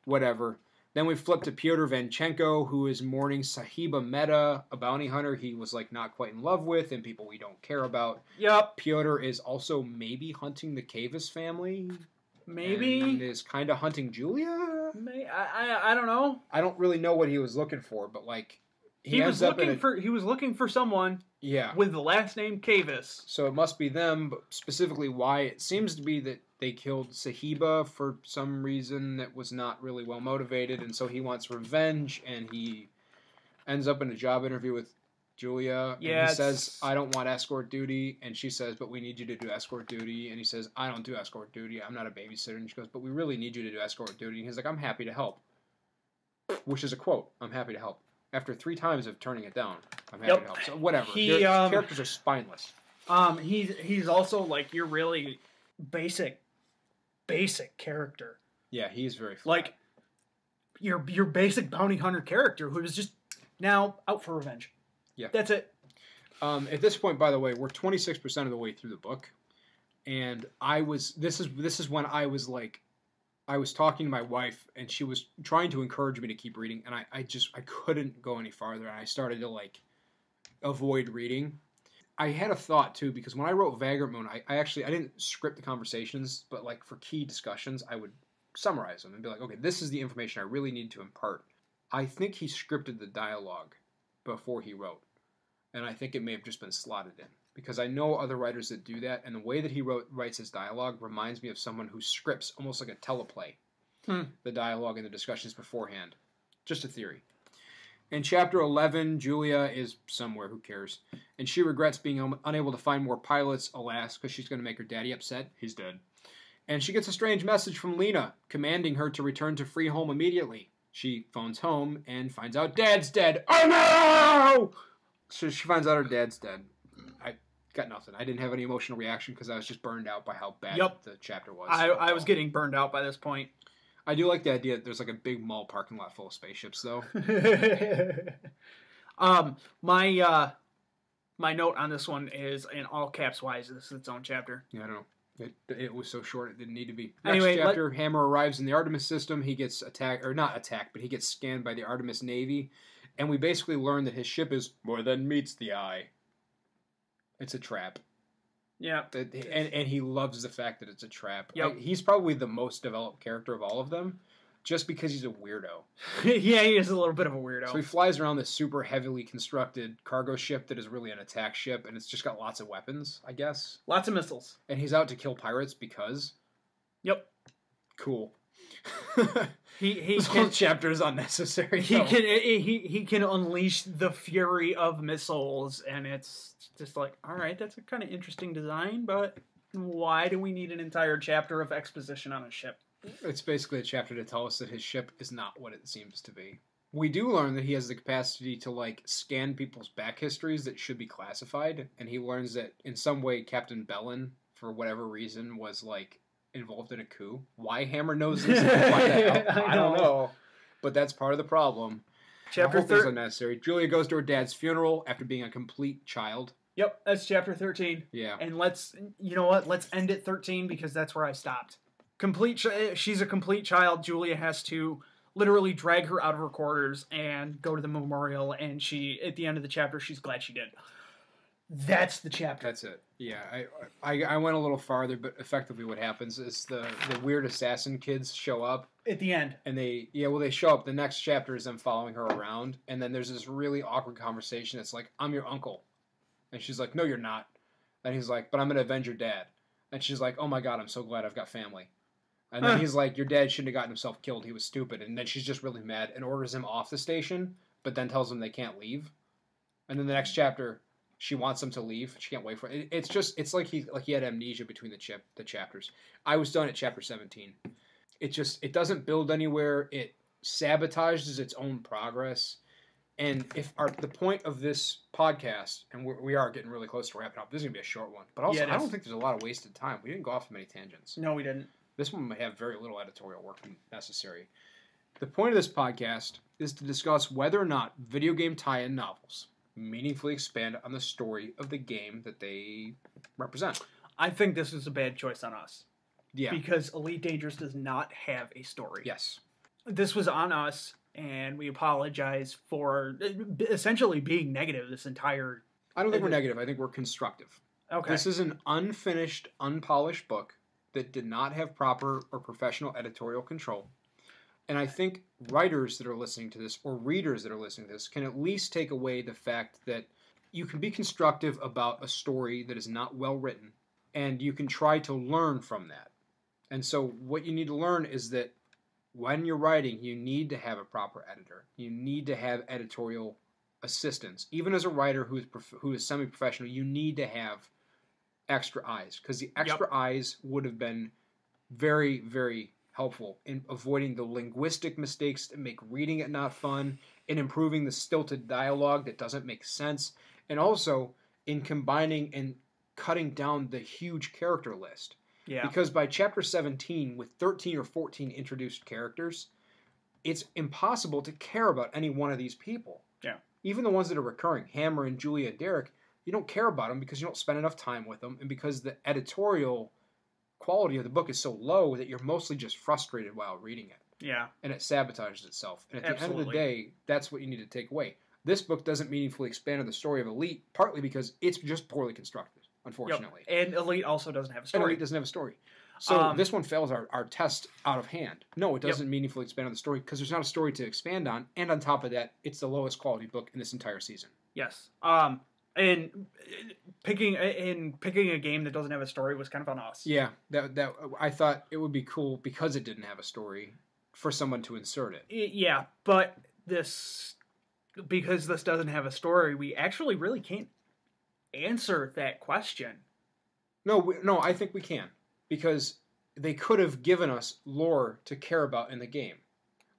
B: whatever. Then we flip to Pyotr Vanchenko, who is mourning Sahiba Mehta, a bounty hunter he was like not quite in love with, and people we don't care about.
A: Yep.
B: Pyotr is also maybe hunting the Kavis family.
A: Maybe.
B: And is kind of hunting Julia.
A: I don't know.
B: I don't really know what he was looking for, but like
A: he was looking for someone.
B: Yeah.
A: With the last name Kavis.
B: So it must be them, but specifically why. It seems to be that they killed Sahiba for some reason that was not really well motivated, and so he wants revenge, and he ends up in a job interview with Julia.
A: Yeah,
B: and he says, I don't want escort duty, and she says, but we need you to do escort duty, and he says, I don't do escort duty, I'm not a babysitter, and she goes, but we really need you to do escort duty, and he's like, I'm happy to help. Which is a quote, I'm happy to help. After 3 times of turning it down, I'm happy to help. So whatever. Their characters are spineless.
A: He's also like your really basic character.
B: Yeah, he's very flat.
A: Like your basic bounty hunter character who is just now out for revenge.
B: Yeah.
A: That's it.
B: At this point, by the way, we're 26% of the way through the book. And this is when I was like, I was talking to my wife, and she was trying to encourage me to keep reading, and I couldn't go any farther, and I started to, like, avoid reading. I had a thought, too, because when I wrote Vagrant Moon, I didn't script the conversations, but, like, for key discussions, I would summarize them and be like, okay, this is the information I really need to impart. I think he scripted the dialogue before he wrote, and I think it may have just been slotted in. Because I know other writers that do that, and the way that he writes his dialogue reminds me of someone who scripts almost like a teleplay. The dialogue and the discussions beforehand. Just a theory. In Chapter 11, Julia is somewhere, who cares? And she regrets being unable to find more pilots, alas, because she's going to make her daddy upset. He's dead. And she gets a strange message from Lena, commanding her to return to Freeholm immediately. She phones home and finds out Dad's dead. Oh no! So she finds out her dad's dead. Got nothing. I didn't have any emotional reaction because I was just burned out by how bad the chapter was.
A: I was getting burned out by this point.
B: I do like the idea that there's like a big mall parking lot full of spaceships, though.
A: My note on this one is in all caps. Why is this its own chapter?
B: Yeah, I don't know. It was so short it didn't need to be.
A: Anyway,
B: next chapter, Hammer arrives in the Artemis system. He gets attacked, or not attacked, but he gets scanned by the Artemis Navy, and we basically learn that his ship is more than meets the eye. It's a trap.
A: Yeah.
B: And he loves the fact that it's a trap.
A: Yep.
B: He's probably the most developed character of all of them, just because he's a weirdo.
A: Yeah, he is a little bit of a weirdo.
B: So he flies around this super heavily constructed cargo ship that is really an attack ship, and it's just got lots of weapons, I guess.
A: Lots of missiles.
B: And he's out to kill pirates because...
A: Yep.
B: Cool.
A: This
B: whole chapter is unnecessary.
A: He can unleash the fury of missiles, and it's just like, all right, that's a kind of interesting design, but why do we need an entire chapter of exposition on a ship?
B: It's basically a chapter to tell us that his ship is not what it seems to be. We do learn that he has the capacity to, like, scan people's back histories that should be classified, and he learns that in some way Captain Bellin, for whatever reason, was, like, involved in a coup. Why Hammer knows this? I don't know. But that's part of the problem.
A: Chapter 3
B: is unnecessary. Julia goes to her dad's funeral after being a complete child.
A: Yep, that's chapter 13.
B: Yeah.
A: And you know what? Let's end at 13 because that's where I stopped. She's a complete child. Julia has to literally drag her out of her quarters and go to the memorial, and at the end of the chapter, she's glad she did. That's the chapter.
B: That's it. Yeah, I went a little farther, but effectively what happens is the weird assassin kids show up
A: At the end.
B: and they show up. The next chapter is them following her around, and then there's this really awkward conversation. It's like, I'm your uncle. And she's like, no, you're not. And he's like, but I'm going to avenge your dad. And she's like, oh my God, I'm so glad I've got family. And then he's like, your dad shouldn't have gotten himself killed. He was stupid. And then she's just really mad and orders him off the station, but then tells him they can't leave. And then the next chapter, she wants him to leave. She can't wait for it. It's like he had amnesia between the chapters. I was done at chapter 17. It doesn't build anywhere. It sabotages its own progress. And the point of this podcast, and we are getting really close to wrapping up. This is gonna be a short one, but also I don't think there's a lot of wasted time. We didn't go off many tangents.
A: No, we didn't.
B: This one might have very little editorial work necessary. The point of this podcast is to discuss whether or not video game tie-in novels meaningfully expand on the story of the game that they represent.
A: I think this is a bad choice on us.
B: Yeah.
A: Because Elite Dangerous does not have a story.
B: Yes.
A: This was on us, and we apologize for essentially being negative this entire...
B: I don't think we're negative. I think we're constructive.
A: Okay.
B: This is an unfinished, unpolished book that did not have proper or professional editorial control. And I think writers that are listening to this, or readers that are listening to this, can at least take away the fact that you can be constructive about a story that is not well written, and you can try to learn from that. And so what you need to learn is that when you're writing, you need to have a proper editor. You need to have editorial assistance. Even as a writer who is semi-professional, you need to have extra eyes, because the extra eyes would have been very, very helpful in avoiding the linguistic mistakes that make reading it not fun, in improving the stilted dialogue that doesn't make sense, and also in combining and cutting down the huge character list.
A: Yeah.
B: Because by chapter 17, with 13 or 14 introduced characters, it's impossible to care about any one of these people.
A: Yeah.
B: Even the ones that are recurring, Hammer and Julia and Derek, you don't care about them because you don't spend enough time with them, and because the editorial quality of the book is so low that you're mostly just frustrated while reading it.
A: Yeah.
B: And it sabotages itself. And at the end of the
A: Absolutely.
B: day, that's what you need to take away. This book doesn't meaningfully expand on the story of Elite, partly because it's just poorly constructed, unfortunately.
A: Yep. And Elite also doesn't have a
B: And
A: story.
B: Elite doesn't have a story. So this one fails our test out of hand. No, it doesn't meaningfully expand on the story because there's not a story to expand on. And on top of that, it's the lowest quality book in this entire season.
A: Yes. And picking a game that doesn't have a story was kind of on us.
B: Yeah, that I thought it would be cool because it didn't have a story for someone to insert it.
A: Yeah, but because this doesn't have a story, we actually really can't answer that question.
B: No, I think we can, because they could have given us lore to care about in the game.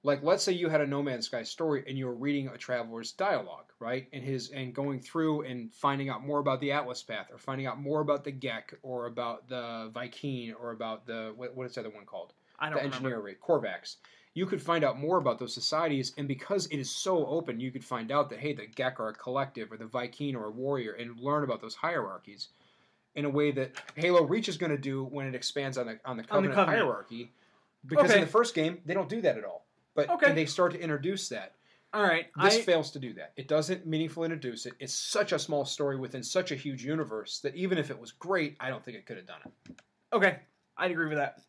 B: Like, let's say you had a No Man's Sky story and you were reading a traveler's dialogue, right? And going through and finding out more about the Atlas Path, or finding out more about the Gek, or about the Vy'keen, or about the what is the other one called?
A: I don't
B: the engineer race, Korvax. You could find out more about those societies, and because it is so open, you could find out that, hey, the Gek are a collective, or the Vy'keen are a warrior, and learn about those hierarchies in a way that Halo Reach is going to do when it expands on the Covenant hierarchy. Because in the first game, they don't do that at all. But and they start to introduce that.
A: All right.
B: This fails to do that. It doesn't meaningfully introduce it. It's such a small story within such a huge universe that even if it was great, I don't think it could have done it.
A: Okay. I'd agree with that.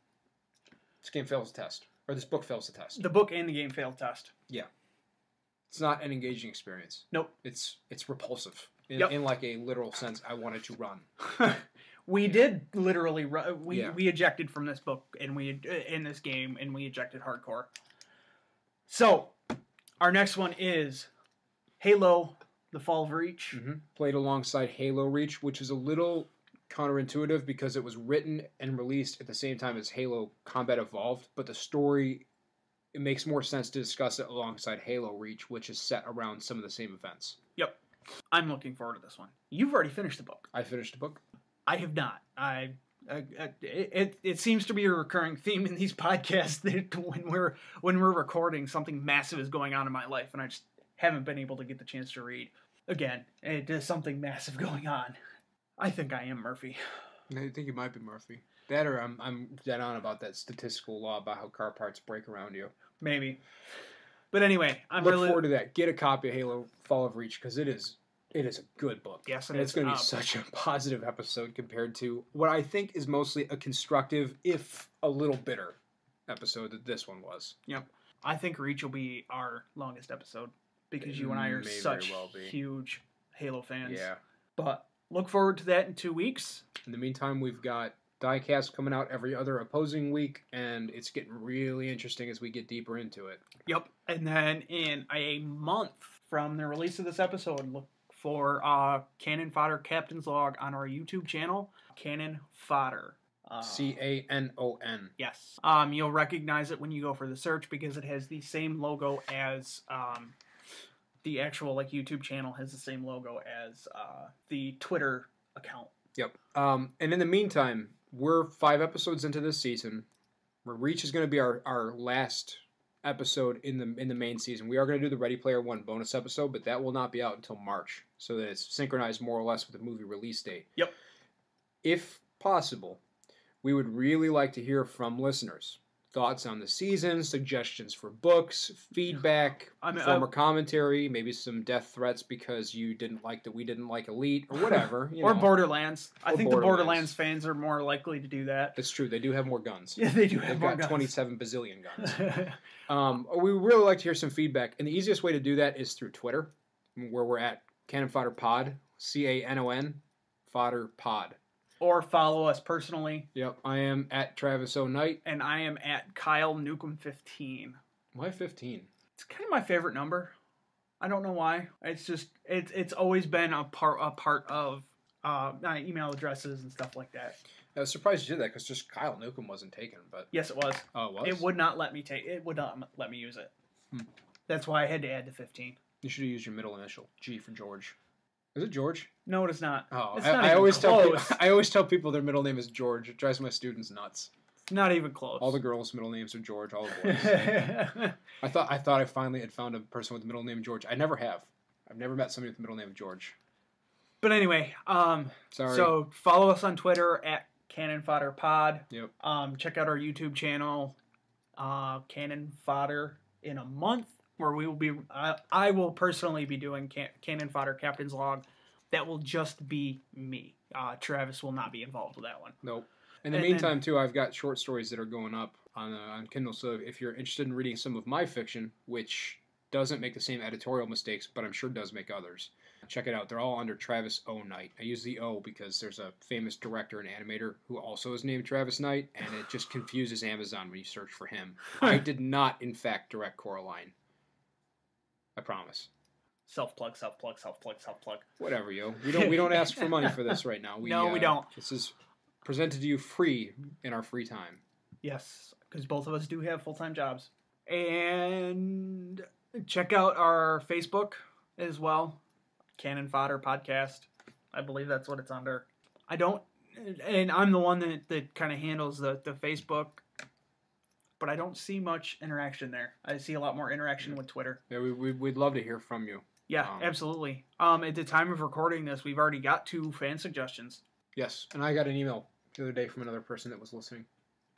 B: This game fails the test. Or this book fails the test.
A: The book and the game failed test.
B: Yeah. It's not an engaging experience.
A: Nope.
B: It's repulsive. In like a literal sense, I wanted to run.
A: We did literally run. We ejected from this book and in this game, and we ejected hardcore. So, our next one is Halo: The Fall of Reach.
B: Mm-hmm. Played alongside Halo Reach, which is a little counterintuitive because it was written and released at the same time as Halo Combat Evolved, but the story, it makes more sense to discuss it alongside Halo Reach, which is set around some of the same events.
A: Yep. I'm looking forward to this one. You've already finished the book.
B: I finished the book.
A: I have not. It seems to be a recurring theme in these podcasts that when we're recording, something massive is going on in my life, and I just haven't been able to get the chance to read. Again, there's something massive going on. I think I am Murphy.
B: I think you might be Murphy. That or I'm dead on about that statistical law about how car parts break around you.
A: Maybe. But anyway, I'm
B: Look forward to that. Get a copy of Halo Fall of Reach because it is a good book.
A: Yes,
B: and it's going to be such a positive episode compared to what I think is mostly a constructive, if a little bitter, episode that this one was.
A: Yep. I think Reach will be our longest episode because you and I are such huge Halo fans.
B: Yeah.
A: But look forward to that in 2 weeks.
B: In the meantime, we've got Diecast coming out every other opposing week, and it's getting really interesting as we get deeper into it.
A: Yep. And then in a month from the release of this episode, look for Canon Fodder Captain's Log on our YouTube channel, Canon Fodder.
B: Canon.
A: Yes. You'll recognize it when you go for the search because it has the same logo as the actual YouTube channel has the same logo as the Twitter account.
B: Yep. And in the meantime, we're 5 episodes into this season. Reach is going to be our last episode in the main season. We are going to do the Ready Player One bonus episode, but that will not be out until March, so that it's synchronized more or less with the movie release date.
A: Yep.
B: If possible, we would really like to hear from listeners. Thoughts on the season, suggestions for books, feedback, former commentary, maybe some death threats because you didn't like that we didn't like Elite, or whatever.
A: Or Borderlands. I think the Borderlands fans are more likely to do that.
B: That's true. They do have more guns.
A: Yeah, they do have more guns.
B: They've got 27 bazillion guns. We would really like to hear some feedback, and the easiest way to do that is through Twitter, where we're at Canon Fodder Pod, CANON, Fodder Pod.
A: Or follow us personally.
B: Yep, I am at Travis O'Knight.
A: And I am at Kyle Newcomb 15.
B: Why 15?
A: It's kind of my favorite number. I don't know why. It's just it's always been a part of email addresses and stuff like that.
B: I was surprised you did that because just Kyle Newcomb wasn't taken, but
A: yes, it was.
B: Oh, it was.
A: It would not let me use it. That's why I had to add the 15.
B: You should have used your middle initial, G for George. Is it George?
A: No, it is not.
B: Oh,
A: it's not
B: I always tell people their middle name is George. It drives my students nuts.
A: It's not even close.
B: All the girls' middle names are George. All the boys. I thought I finally had found a person with the middle name George. I never have. I've never met somebody with the middle name George.
A: But anyway,
B: sorry.
A: So follow us on Twitter at Canon Fodder Pod.
B: Yep.
A: Check out our YouTube channel, Canon Fodder in a month, where we will be. I will personally be doing Canon Fodder Captain's Log. That will just be me. Travis will not be involved with that one.
B: Nope. In the meantime, too, I've got short stories that are going up on Kindle. So if you're interested in reading some of my fiction, which doesn't make the same editorial mistakes, but I'm sure does make others, check it out. They're all under Travis O. Knight. I use the O because there's a famous director and animator who also is named Travis Knight, and it just confuses Amazon when you search for him. I did not, in fact, direct Coraline. I promise.
A: Self-plug.
B: Whatever, yo. We don't ask for money for this right now.
A: We don't.
B: This is presented to you free in our free time.
A: Yes, because both of us do have full-time jobs. And check out our Facebook as well. Canon Fodder Podcast. I believe that's what it's under. And I'm the one that kind of handles the Facebook, but I don't see much interaction there. I see a lot more interaction with Twitter.
B: Yeah, we'd love to hear from you.
A: Yeah, absolutely. At the time of recording this, we've already got 2 fan suggestions.
B: Yes, and I got an email the other day from another person that was listening.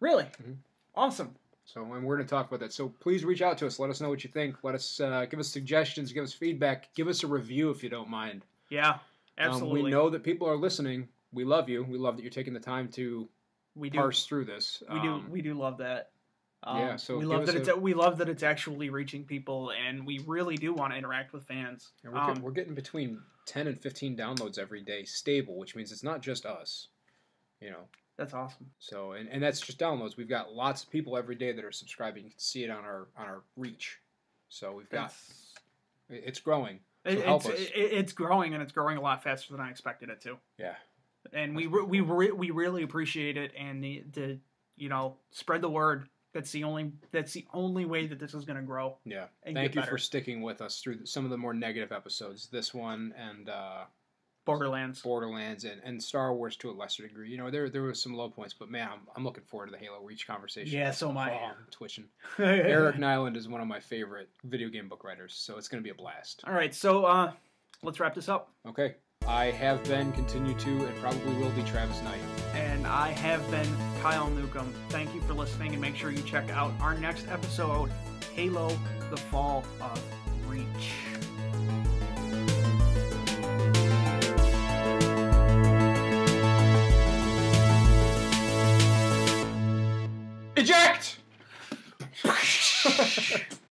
A: Really?
B: Mm-hmm.
A: Awesome.
B: So we're going to talk about that. So please reach out to us. Let us know what you think. Let us give us suggestions. Give us feedback. Give us a review if you don't mind.
A: Yeah, absolutely.
B: We know that people are listening. We love you. We love that you're taking the time to parse through this.
A: We do love that.
B: Yeah, so
A: we love that it's actually reaching people, and we really do want to interact with fans.
B: We're getting between 10 and 15 downloads every day, stable, which means it's not just us.
A: That's awesome.
B: So and that's just downloads. We've got lots of people every day that are subscribing. You can see it on our reach. So we've got it's growing. So help us.
A: It's growing, and it's growing a lot faster than I expected it to.
B: Yeah.
A: And we really appreciate it, and the spread the word. That's the only way that this is going to grow.
B: Yeah. Thank you for sticking with us through some of the more negative episodes. This one and Borderlands and Star Wars to a lesser degree. There were some low points, but man, I'm looking forward to the Halo Reach conversation.
A: Yeah, so am I.
B: I'm twitching. Eric Nyland is one of my favorite video game book writers, so it's going to be a blast.
A: All right, so let's wrap this up.
B: Okay. I have been, continue to, and probably will be Travis Knight.
A: And I have been Kyle Newcomb. Thank you for listening, and make sure you check out our next episode, Halo, The Fall of Reach.
B: Eject!